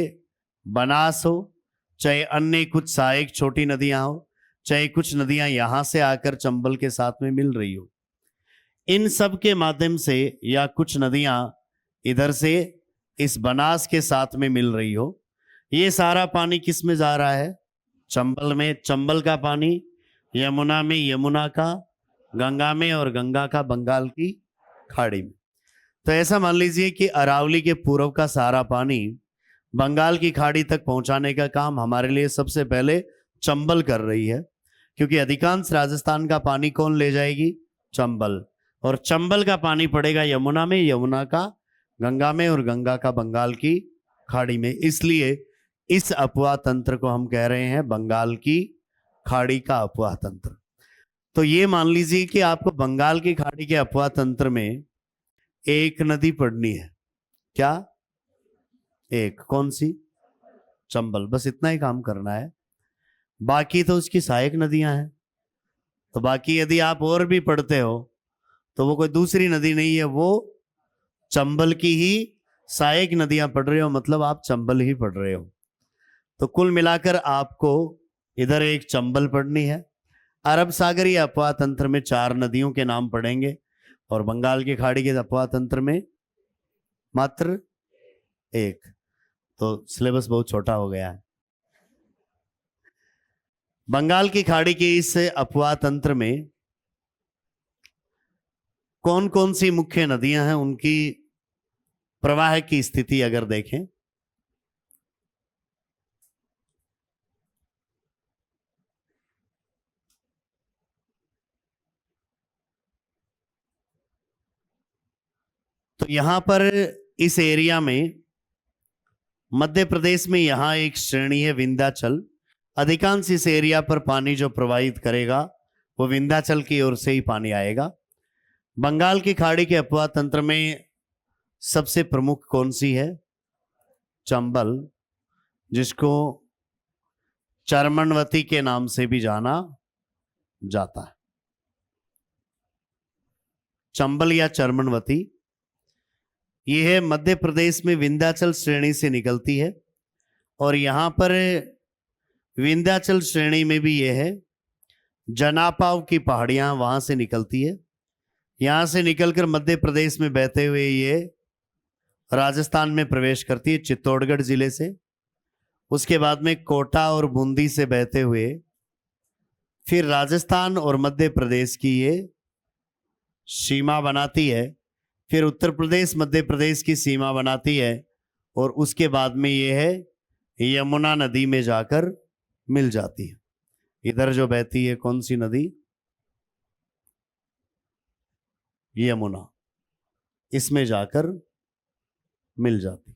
बनास हो, चाहे अन्य कुछ सहायक छोटी नदियां हो, चाहे कुछ नदियां यहां से आकर चंबल के साथ में मिल रही हो, इन सब के माध्यम से या कुछ नदियां इधर से इस बनास के साथ में मिल रही हो, ये सारा पानी किस में जा रहा है? चंबल में। चंबल का पानी यमुना में, यमुना का गंगा में और गंगा का बंगाल की खाड़ी में। तो ऐसा मान लीजिए कि अरावली के पूर्व का सारा पानी बंगाल की खाड़ी तक पहुंचाने का काम हमारे लिए सबसे पहले चंबल कर रही है, क्योंकि अधिकांश राजस्थान का पानी कौन ले जाएगी? चंबल। और चंबल का पानी पड़ेगा यमुना में, यमुना का गंगा में और गंगा का बंगाल की खाड़ी में। इसलिए इस अपवाह तंत्र को हम कह रहे हैं बंगाल की खाड़ी का अपवाह तंत्र। तो ये मान लीजिए कि आपको बंगाल की खाड़ी के अपवाह तंत्र में एक नदी पढ़नी है। क्या? एक। कौन सी? चंबल। बस इतना ही काम करना है, बाकी तो उसकी सहायक नदियां हैं। तो बाकी यदि आप और भी पढ़ते हो तो वो कोई दूसरी नदी नहीं है, वो चंबल की ही सहायक नदियां पढ़ रहे हो, मतलब आप चंबल ही पढ़ रहे हो। तो कुल मिलाकर आपको इधर एक चंबल पढ़नी है, अरब सागरीय अपवाह तंत्र में 4 नदियों के नाम पढ़ेंगे और बंगाल की खाड़ी के अपवाह तंत्र में मात्र एक। तो सिलेबस बहुत छोटा हो गया है। बंगाल की खाड़ी के इस अपवाह तंत्र में कौन कौन सी मुख्य नदियां हैं, उनकी प्रवाह की स्थिति अगर देखें तो यहां पर इस एरिया में मध्य प्रदेश में यहां एक श्रेणी है विंध्याचल। अधिकांश इस एरिया पर पानी जो प्रवाहित करेगा वो विंध्याचल की ओर से ही पानी आएगा। बंगाल की खाड़ी के अपवाह तंत्र में सबसे प्रमुख कौन सी है? चंबल, जिसको चरमनवती के नाम से भी जाना जाता है। चंबल या चरमनवती, यह मध्य प्रदेश में विंध्याचल श्रेणी से निकलती है और यहां पर विंध्याचल श्रेणी में भी यह है, जनापाव की पहाड़ियां वहां से निकलती है। यहां से निकलकर मध्य प्रदेश में बहते हुए ये राजस्थान में प्रवेश करती है चित्तौड़गढ़ जिले से। उसके बाद में कोटा और बूंदी से बहते हुए फिर राजस्थान और मध्य प्रदेश की ये सीमा बनाती है। फिर उत्तर प्रदेश मध्य प्रदेश की सीमा बनाती है और उसके बाद में ये है यमुना नदी में जाकर मिल जाती है। इधर जो बहती है कौन सी नदी? यमुना, इसमें जाकर मिल जाती।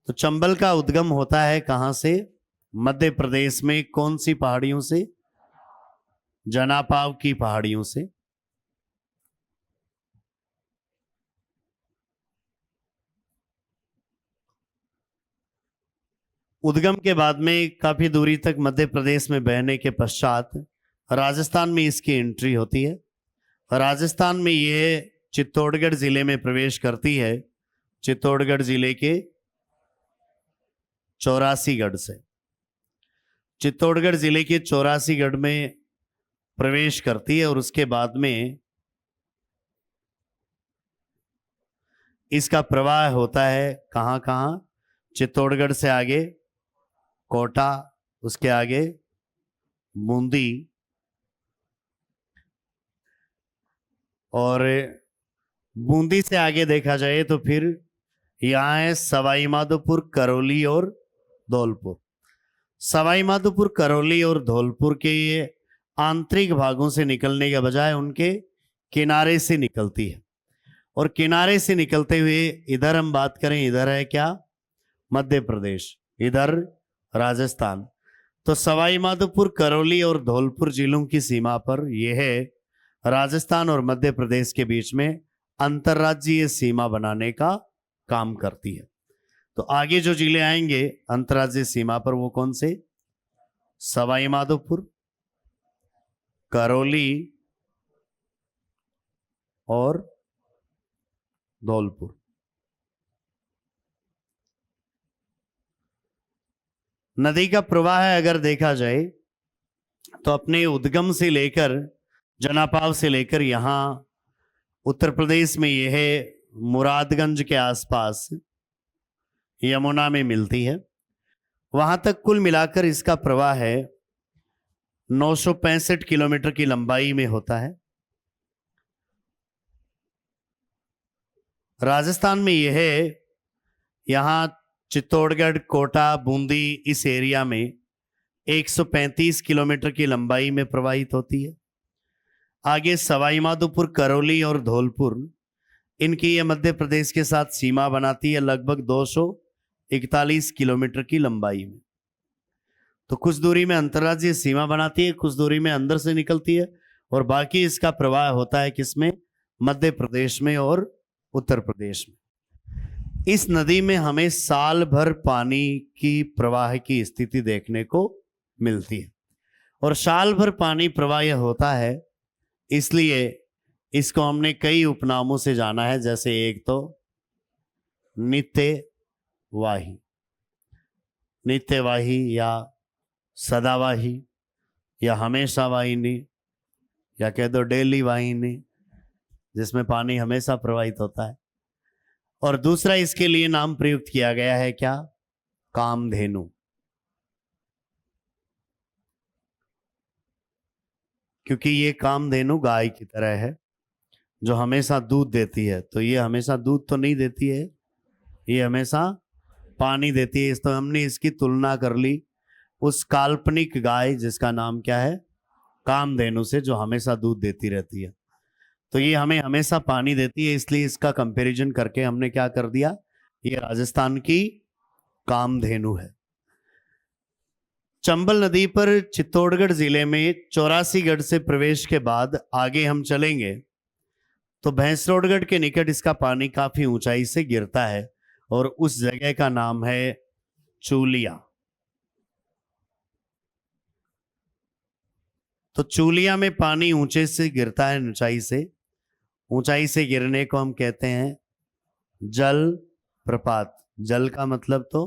तो चंबल का उद्गम होता है कहां से? मध्य प्रदेश में कौन सी पहाड़ियों से? जनापाव की पहाड़ियों से। उद्गम के बाद में काफी दूरी तक मध्य प्रदेश में बहने के पश्चात राजस्थान में इसकी एंट्री होती है। राजस्थान में यह चित्तौड़गढ़ जिले में प्रवेश करती है, चित्तौड़गढ़ जिले के 84गढ़ से। चित्तौड़गढ़ जिले के 84गढ़ में प्रवेश करती है और उसके बाद में इसका प्रवाह होता है कहां कहां? चित्तौड़गढ़ से आगे कोटा, उसके आगे बूंदी और बूंदी से आगे देखा जाए तो फिर यहाँ है सवाई माधोपुर, करौली और धौलपुर। सवाई माधोपुर, करौली और धौलपुर के ये आंतरिक भागों से निकलने के बजाय उनके किनारे से निकलती है और किनारे से निकलते हुए इधर हम बात करें, इधर है क्या? मध्य प्रदेश, इधर राजस्थान। तो सवाई माधोपुर, करौली और धौलपुर जिलों की सीमा पर यह है राजस्थान और मध्य प्रदेश के बीच में अंतर्राज्यीय सीमा बनाने का काम करती है। तो आगे जो जिले आएंगे अंतर्राज्यीय सीमा पर वो कौन से? सवाई माधोपुर, करौली और धौलपुर। नदी का प्रवाह अगर देखा जाए तो अपने उद्गम से लेकर जनापाव से लेकर यहां उत्तर प्रदेश में यह मुरादगंज के आसपास यमुना में मिलती है। वहां तक कुल मिलाकर इसका प्रवाह है 965 किलोमीटर की लंबाई में होता है। राजस्थान में यह यहां चित्तौड़गढ़, कोटा, बूंदी इस एरिया में 135 किलोमीटर की लंबाई में प्रवाहित होती है। आगे सवाई माधोपुर, करौली और धौलपुर, इनकी ये मध्य प्रदेश के साथ सीमा बनाती है लगभग 241 किलोमीटर की लंबाई में। तो कुछ दूरी में अंतर्राज्यीय सीमा बनाती है, कुछ दूरी में अंदर से निकलती है और बाकी इसका प्रवाह होता है किसमें? मध्य प्रदेश में और उत्तर प्रदेश में। इस नदी में हमें साल भर पानी की प्रवाह की स्थिति देखने को मिलती है और साल भर पानी प्रवाह होता है, इसलिए इसको हमने कई उपनामों से जाना है। जैसे एक तो नित्यवाही, नित्यवाही या सदावाही या हमेशा वाहिनी या कह दो डेली वाहिनी, जिसमें पानी हमेशा प्रवाहित होता है। और दूसरा इसके लिए नाम प्रयुक्त किया गया है क्या? कामधेनु। क्योंकि ये कामधेनु गाय की तरह है जो हमेशा दूध देती है। तो ये हमेशा दूध तो नहीं देती है, ये हमेशा पानी देती है। इस तो हमने इसकी तुलना कर ली उस काल्पनिक गाय जिसका नाम क्या है? कामधेनु से, जो हमेशा दूध देती रहती है। तो ये हमें हमेशा पानी देती है, इसलिए इसका कंपैरिजन करके हमने क्या कर दिया? ये राजस्थान की कामधेनु है। चंबल नदी पर चित्तौड़गढ़ जिले में 84गढ़ से प्रवेश के बाद आगे हम चलेंगे तो भैंसरोडगढ़ के निकट इसका पानी काफी ऊंचाई से गिरता है और उस जगह का नाम है चूलिया। तो चूलिया में पानी ऊंचे से गिरता है, ऊंचाई से। ऊंचाई से गिरने को हम कहते हैं जल प्रपात। जल का मतलब तो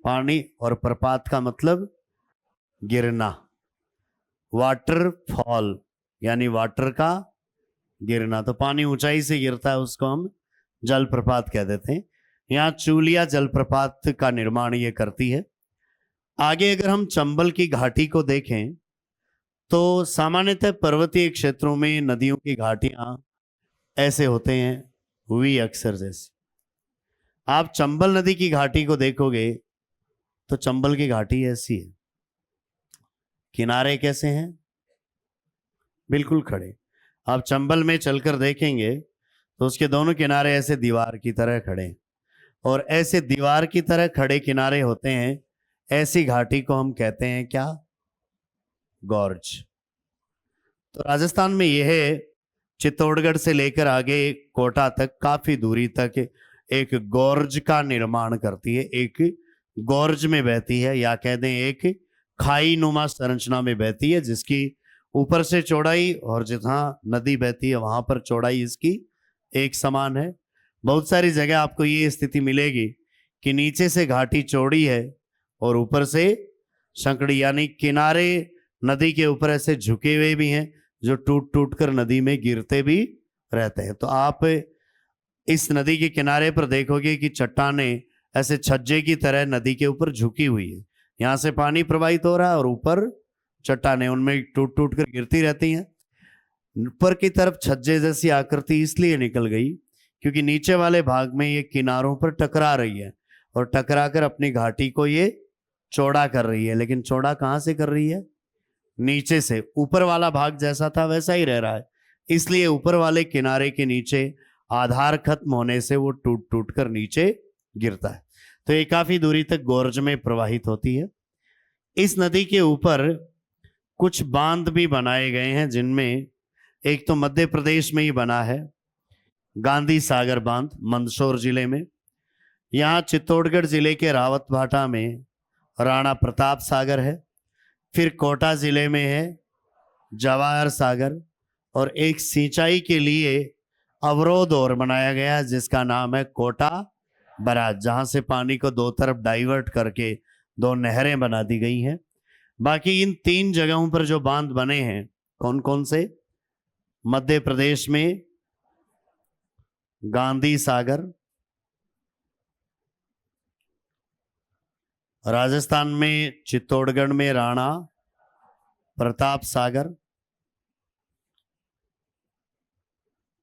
पानी, और प्रपात का मतलब गिरना। वाटरफॉल यानी वाटर का गिरना। तो पानी ऊंचाई से गिरता है, उसको हम जलप्रपात कह देते हैं। यहाँ चूलिया जलप्रपात का निर्माण ये करती है। आगे अगर हम चंबल की घाटी को देखें तो सामान्यतः पर्वतीय क्षेत्रों में नदियों की घाटियां ऐसे होते हैं, वी अक्सर जैसे। आप चंबल नदी की घाटी को देखोगे तो चंबल की घाटी ऐसी है। किनारे कैसे हैं? बिल्कुल खड़े। आप चंबल में चलकर देखेंगे तो उसके दोनों किनारे ऐसे दीवार की तरह खड़े, और ऐसे दीवार की तरह खड़े किनारे होते हैं। ऐसी घाटी को हम कहते हैं क्या? गॉर्ज। तो राजस्थान में यह चित्तौड़गढ़ से लेकर आगे कोटा तक काफी दूरी तक एक गॉर्ज का निर्माण करती है। एक गॉर्ज में बहती है, या कह दें एक खाई नुमा संरचना में बहती है, जिसकी ऊपर से चौड़ाई और जहां नदी बहती है वहां पर चौड़ाई इसकी एक समान है। बहुत सारी जगह आपको ये स्थिति मिलेगी कि नीचे से घाटी चौड़ी है और ऊपर से संकड़ी, यानी किनारे नदी के ऊपर ऐसे झुके हुए भी हैं जो टूट टूट कर नदी में गिरते भी रहते हैं। तो आप इस नदी के किनारे पर देखोगे कि चट्टानें ऐसे छज्जे की तरह नदी के ऊपर झुकी हुई है। यहां से पानी प्रवाहित हो रहा है और ऊपर चट्टानें उनमें टूट टूट कर गिरती रहती हैं। ऊपर की तरफ छज्जे जैसी आकृति इसलिए निकल गई क्योंकि नीचे वाले भाग में ये किनारों पर टकरा रही है, और टकरा कर अपनी घाटी को ये चौड़ा कर रही है। लेकिन चौड़ा कहां से कर रही है? नीचे से। ऊपर वाला भाग जैसा था वैसा ही रह रहा है, इसलिए ऊपर वाले किनारे के नीचे आधार खत्म होने से वो टूट टूट कर नीचे गिरता है। तो ये काफी दूरी तक गोर्ज में प्रवाहित होती है। इस नदी के ऊपर कुछ बांध भी बनाए गए हैं, जिनमें एक तो मध्य प्रदेश में ही बना है, गांधी सागर बांध, मंदसौर जिले में। यहाँ चित्तौड़गढ़ जिले के रावत भाटा में राणा प्रताप सागर है। फिर कोटा जिले में है जवाहर सागर, और एक सिंचाई के लिए अवरोध और बनाया गया है जिसका नाम है कोटा बराज, जहां से पानी को दो तरफ डाइवर्ट करके दो नहरें बना दी गई हैं। बाकी इन तीन जगहों पर जो बांध बने हैं, कौन कौन से? मध्य प्रदेश में गांधी सागर, राजस्थान में चित्तौड़गढ़ में राणा प्रताप सागर,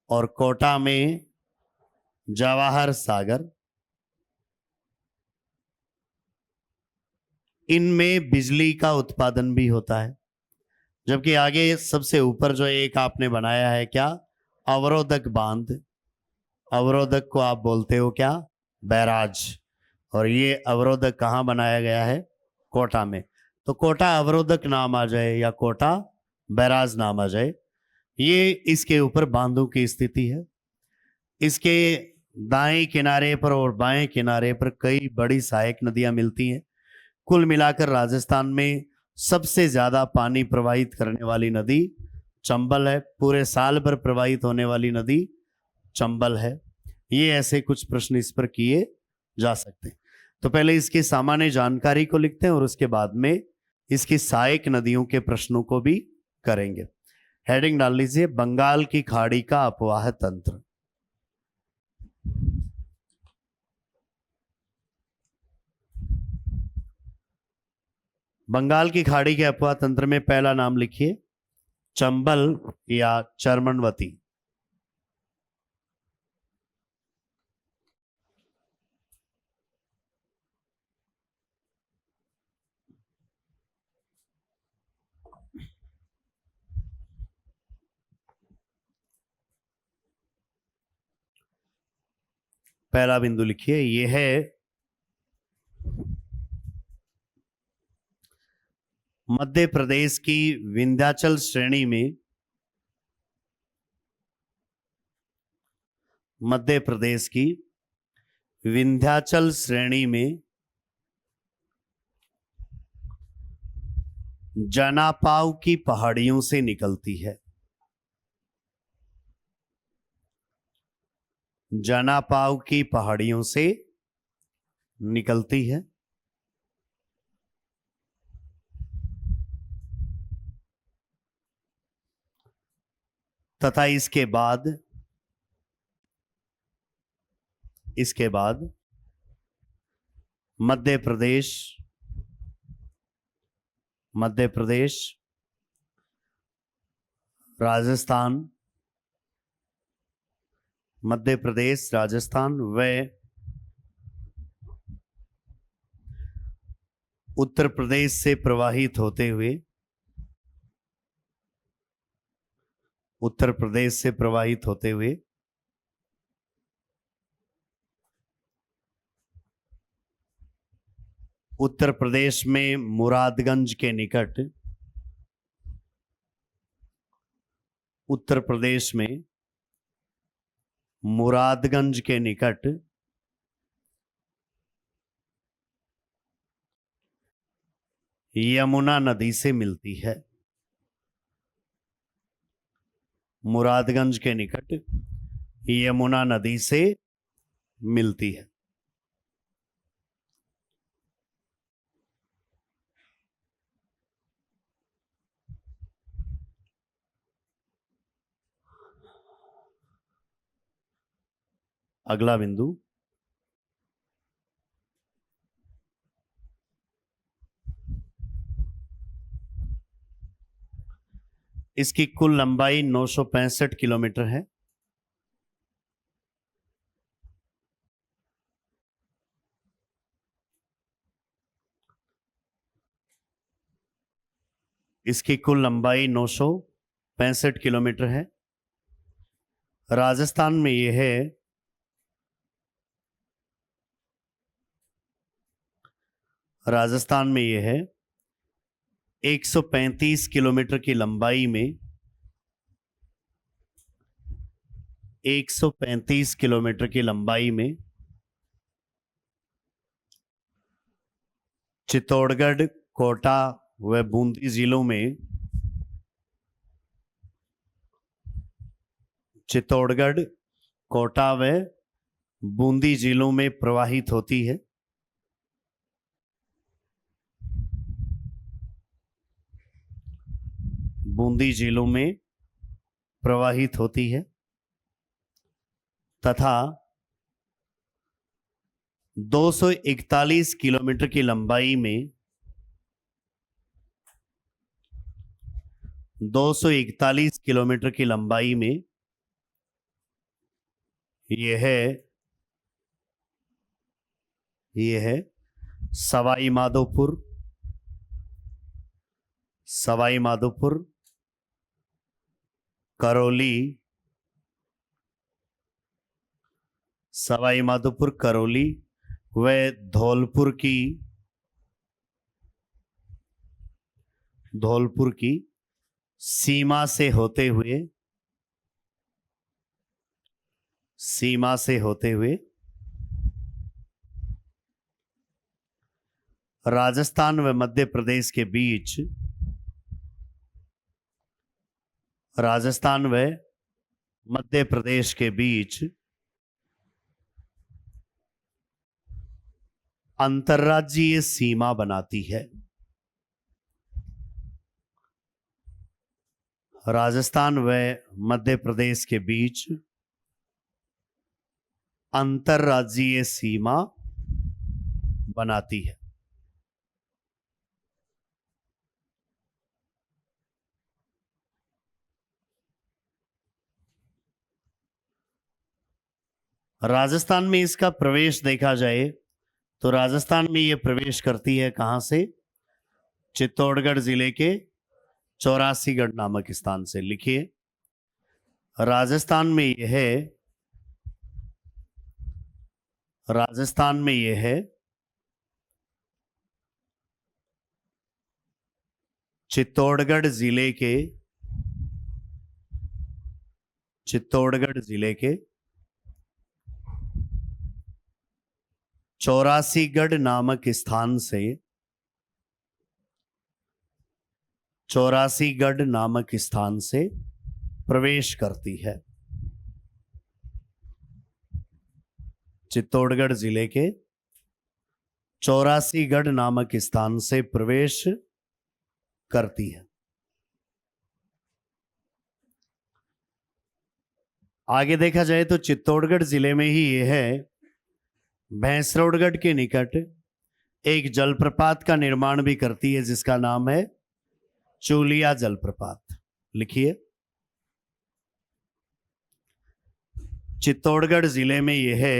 और कोटा में जवाहर सागर। इनमें बिजली का उत्पादन भी होता है। जबकि आगे सबसे ऊपर जो एक आपने बनाया है क्या? अवरोधक बांध। अवरोधक को आप बोलते हो क्या? बैराज। और ये अवरोधक कहाँ बनाया गया है? कोटा में। तो कोटा अवरोधक नाम आ जाए या कोटा बैराज नाम आ जाए, ये इसके ऊपर बांधों की स्थिति है। इसके दाएं किनारे पर और बाएं किनारे पर कई बड़ी सहायक नदियां मिलती हैं। कुल मिलाकर राजस्थान में सबसे ज्यादा पानी प्रवाहित करने वाली नदी चंबल है। पूरे साल भर प्रवाहित होने वाली नदी चंबल है। ये ऐसे कुछ प्रश्न इस पर किए जा सकते हैं। तो पहले इसकी सामान्य जानकारी को लिखते हैं और उसके बाद में इसकी सहायक नदियों के प्रश्नों को भी करेंगे। हेडिंग डाल लीजिए, बंगाल की खाड़ी का अपवाह तंत्र। बंगाल की खाड़ी के अपवाह तंत्र में पहला नाम लिखिए, चंबल या चरमनवती। पहला बिंदु लिखिए, यह है मध्य प्रदेश की विंध्याचल श्रेणी में, मध्य प्रदेश की विंध्याचल श्रेणी में जनापाव की पहाड़ियों से निकलती है। जनापाव की पहाड़ियों से निकलती है तथा इसके बाद मध्य प्रदेश, राजस्थान, मध्य प्रदेश, राजस्थान व उत्तर प्रदेश से प्रवाहित होते हुए उत्तर प्रदेश में मुरादगंज के निकट यमुना नदी से मिलती है। मुरादगंज के निकट यमुना नदी से मिलती है। अगला बिंदु, इसकी कुल लंबाई 965 किलोमीटर है। इसकी कुल लंबाई 965 किलोमीटर है। राजस्थान में यह है 135 किलोमीटर की लंबाई में 135 किलोमीटर की लंबाई में चित्तौड़गढ़, कोटा व बूंदी जिलों में प्रवाहित होती है। तथा 241 किलोमीटर की लंबाई में 241 किलोमीटर की लंबाई में यह है सवाई माधोपुर, करौली व धौलपुर की सीमा से होते हुए राजस्थान व मध्य प्रदेश के बीच अंतर्राज्यीय सीमा बनाती है। राजस्थान व मध्य प्रदेश के बीच अंतर्राज्यीय सीमा बनाती है। राजस्थान में इसका प्रवेश देखा जाए तो राजस्थान में यह प्रवेश करती है कहां से? चित्तौड़गढ़ जिले के 84गढ़ नामक स्थान से। लिखिए, राजस्थान में यह है चित्तौड़गढ़ जिले के चौरासीगढ़ नामक स्थान से, चौरासीगढ़ नामक स्थान से प्रवेश करती है। चित्तौड़गढ़ जिले के चौरासीगढ़ नामक स्थान से प्रवेश करती है। आगे देखा जाए तो चित्तौड़गढ़ जिले में ही यह है, भैंसरोडगढ़ के निकट एक जलप्रपात का निर्माण भी करती है जिसका नाम है चूलिया जलप्रपात। लिखिए, चित्तौड़गढ़ जिले में यह है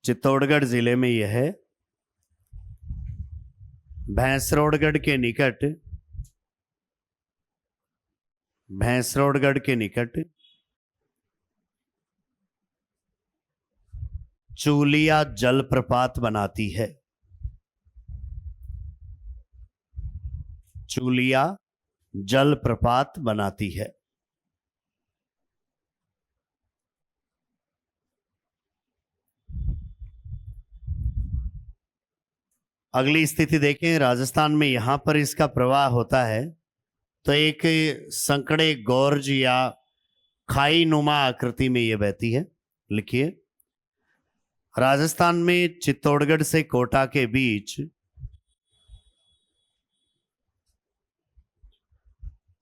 चित्तौड़गढ़ जिले में यह है भैंसरोडगढ़ के निकट, भैंसरोडगढ़ के निकट चूलिया जलप्रपात बनाती है। चूलिया जलप्रपात बनाती है। अगली स्थिति देखें, राजस्थान में यहां पर इसका प्रवाह होता है तो एक संकड़े गौर्ज या खाई नुमा आकृति में यह बहती है। लिखिए, राजस्थान में चित्तौड़गढ़ से कोटा के बीच,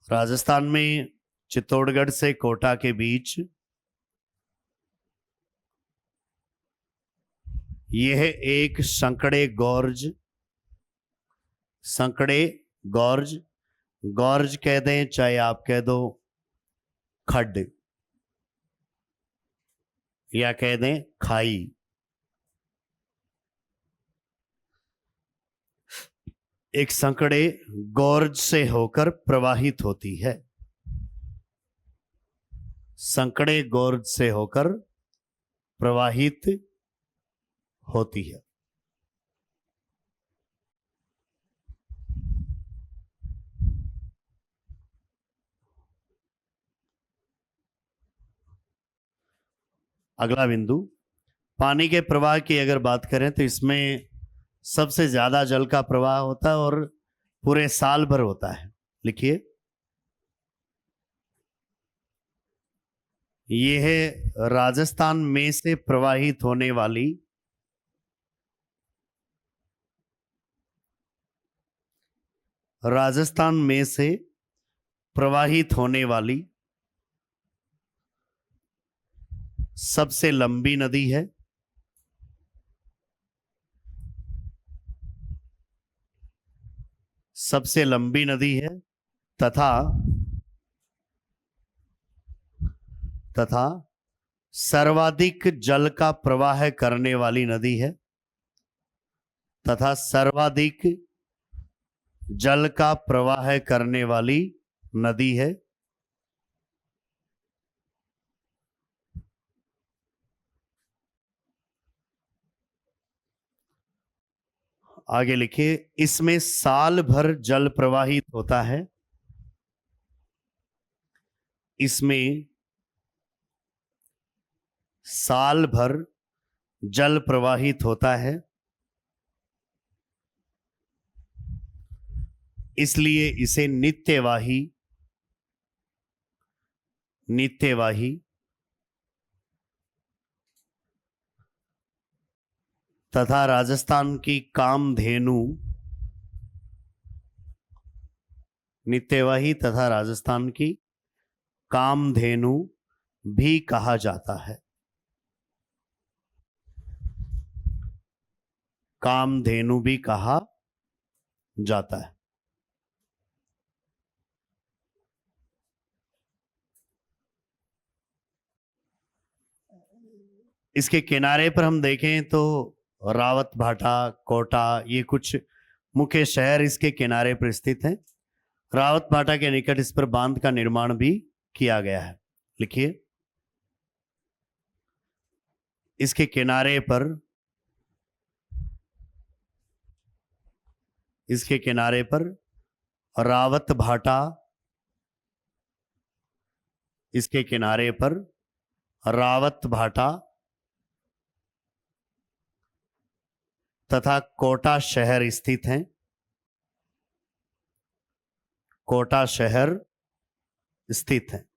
राजस्थान में चित्तौड़गढ़ से कोटा के बीच यह एक संकड़े गौर्ज, संकड़े गौर्ज, गौर्ज कह दें चाहे आप कह दो खड्ड या कह दें खाई, एक संकड़े गौर्ज से होकर प्रवाहित होती है। संकड़े गौर्ज से होकर प्रवाहित होती है। अगला बिंदु, पानी के प्रवाह की अगर बात करें तो इसमें सबसे ज्यादा जल का प्रवाह होता है और पूरे साल भर होता है। लिखिए, यह है राजस्थान में से प्रवाहित होने वाली, राजस्थान में से प्रवाहित होने वाली सबसे लंबी नदी है। सबसे लंबी नदी है तथा सर्वाधिक जल का प्रवाह करने वाली नदी है, तथा सर्वाधिक जल का प्रवाह करने वाली नदी है। आगे लिखिए, इसमें साल भर जल प्रवाहित होता है। इसमें साल भर जल प्रवाहित होता है, इसलिए इसे नित्यवाही, नित्यवाही तथा राजस्थान की कामधेनु, नित्यवाही तथा राजस्थान की कामधेनु भी कहा जाता है। कामधेनु भी कहा जाता है। इसके किनारे पर हम देखें तो रावत भाटा, कोटा, ये कुछ मुख्य शहर इसके किनारे पर स्थित हैं। रावत भाटा के निकट इस पर बांध का निर्माण भी किया गया है। लिखिए, इसके किनारे पर, इसके किनारे पर रावत भाटा, इसके किनारे पर रावत भाटा तथा कोटा शहर स्थित हैं। कोटा शहर स्थित है।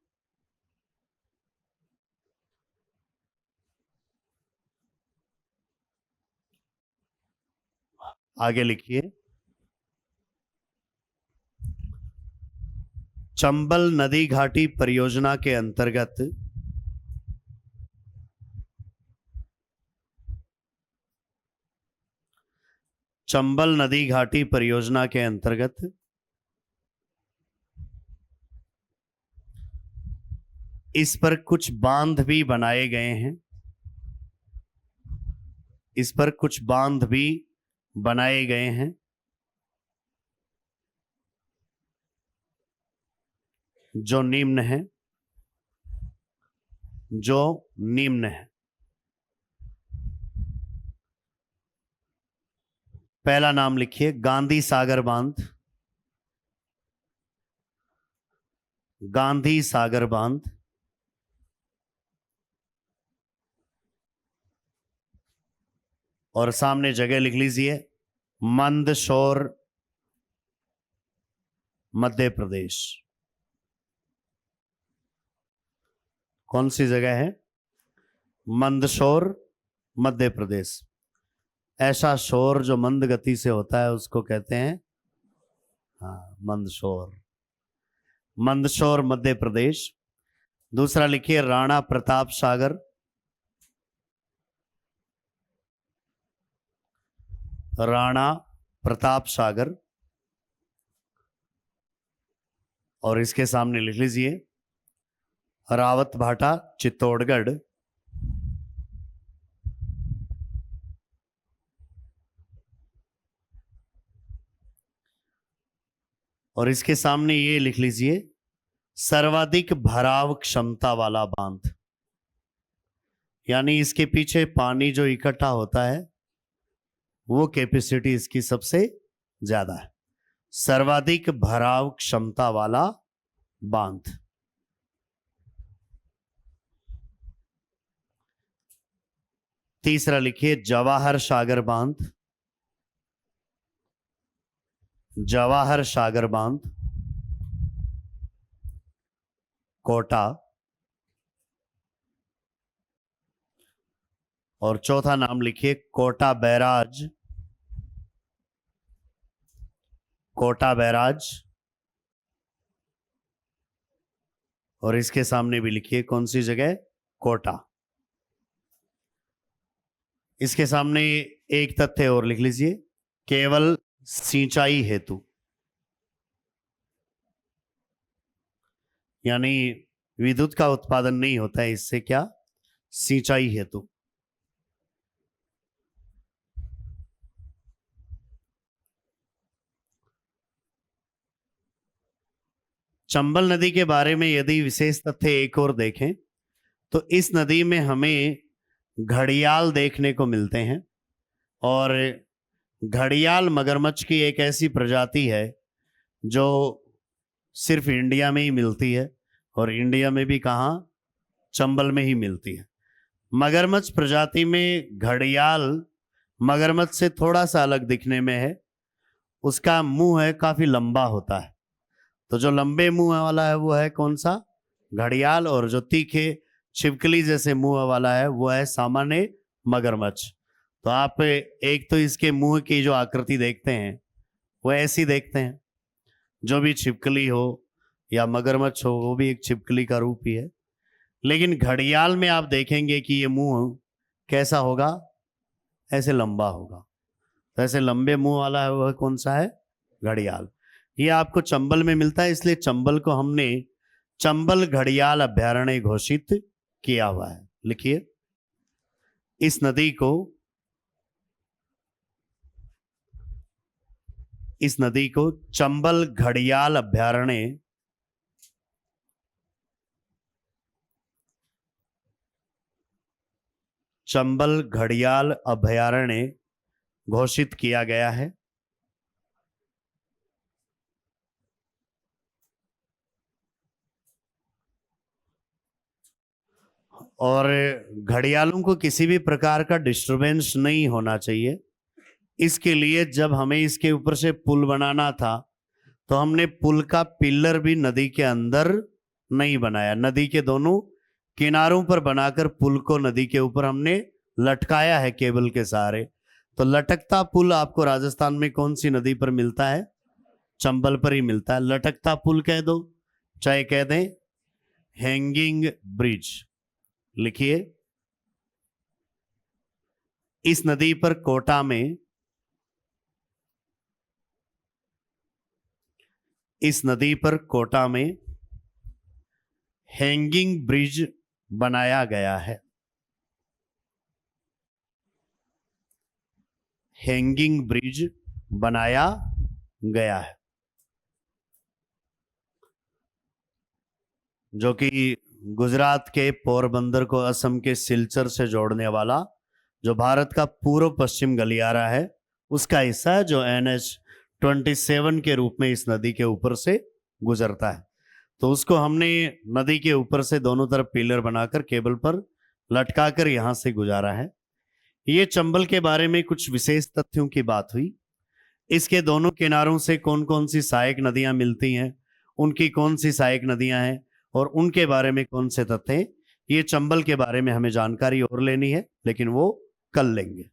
आगे लिखिए। चंबल नदी घाटी परियोजना के अंतर्गत चंबल नदी घाटी परियोजना के अंतर्गत इस पर कुछ बांध भी बनाए गए हैं। इस पर कुछ बांध भी बनाए गए हैं जो निम्न है। जो निम्न है। पहला नाम लिखिए, गांधी सागर बांध। गांधी सागर बांध। और सामने जगह लिख लीजिए, मंदसौर मध्य प्रदेश। कौन सी जगह है? मंदसौर मध्य प्रदेश। ऐसा शोर जो मंद गति से होता है उसको कहते हैं, हाँ, मंदसौर। मंदसौर मध्य प्रदेश। दूसरा लिखिए, राणा प्रताप सागर। राणा प्रताप सागर। और इसके सामने लिख लीजिए, रावत भाटा चित्तौड़गढ़। और इसके सामने ये लिख लीजिए, सर्वाधिक भराव क्षमता वाला बांध। यानी इसके पीछे पानी जो इकट्ठा होता है वो कैपेसिटी इसकी सबसे ज्यादा है। सर्वाधिक भराव क्षमता वाला बांध। तीसरा लिखिए, जवाहर सागर बांध। जवाहर सागर बांध, कोटा। और चौथा नाम लिखिए, कोटा बैराज। कोटा बैराज। और इसके सामने भी लिखिए, कौन सी जगह? कोटा। इसके सामने एक तथ्य और लिख लीजिए, केवल सिंचाई हेतु, यानी विद्युत का उत्पादन नहीं होता है इससे, क्या? सिंचाई हेतु। चंबल नदी के बारे में यदि विशेष तथ्य एक और देखें तो इस नदी में हमें घड़ियाल देखने को मिलते हैं। और घड़ियाल मगरमच्छ की एक ऐसी प्रजाति है जो सिर्फ इंडिया में ही मिलती है, और इंडिया में भी कहाँ? चंबल में ही मिलती है। मगरमच्छ प्रजाति में घड़ियाल मगरमच्छ से थोड़ा सा अलग दिखने में है। उसका मुंह है काफी लंबा होता है, तो जो लंबे मुंह वाला है वो है कौन सा? घड़ियाल। और जो तीखे छिपकली जैसे मुंह वाला है वो है सामान्य मगरमच्छ। तो आप एक तो इसके मुंह की जो आकृति देखते हैं वो ऐसी देखते हैं, जो भी छिपकली हो या मगरमच्छ हो वो भी एक छिपकली का रूप ही है। लेकिन घड़ियाल में आप देखेंगे कि ये मुंह कैसा होगा? ऐसे लंबा होगा। तो ऐसे लंबे मुंह वाला है वह कौन सा है? घड़ियाल। ये आपको चंबल में मिलता है, इसलिए चंबल को हमने चंबल घड़ियाल अभयारण्य घोषित किया हुआ है। लिखिए, इस नदी को चंबल घड़ियाल अभयारण्य चंबल घड़ियाल अभयारण्य घोषित किया गया है। और घड़ियालों को किसी भी प्रकार का डिस्टरबेंस नहीं होना चाहिए। इसके लिए जब हमें इसके ऊपर से पुल बनाना था तो हमने पुल का पिलर भी नदी के अंदर नहीं बनाया, नदी के दोनों किनारों पर बनाकर पुल को नदी के ऊपर हमने लटकाया है केबल के सहारे। तो लटकता पुल आपको राजस्थान में कौन सी नदी पर मिलता है? चंबल पर ही मिलता है। लटकता पुल कह दो, चाहे कह दें हैंगिंग ब्रिज। लिखिए, इस नदी पर कोटा में, इस नदी पर कोटा में हैंगिंग ब्रिज बनाया गया है। हैंगिंग ब्रिज बनाया गया है, जो कि गुजरात के पोरबंदर को असम के सिलचर से जोड़ने वाला जो भारत का पूर्व पश्चिम गलियारा है उसका हिस्सा है, जो NH-27 के रूप में इस नदी के ऊपर से गुजरता है। तो उसको हमने नदी के ऊपर से दोनों तरफ पिलर बनाकर केबल पर लटकाकर यहां से गुजारा है। ये चंबल के बारे में कुछ विशेष तथ्यों की बात हुई। इसके दोनों किनारों से कौन कौन सी सहायक नदियां मिलती हैं, उनकी कौन सी सहायक नदियां हैं और उनके बारे में कौन से तथ्य हैं, ये चंबल के बारे में हमें जानकारी और लेनी है, लेकिन वो कल लेंगे।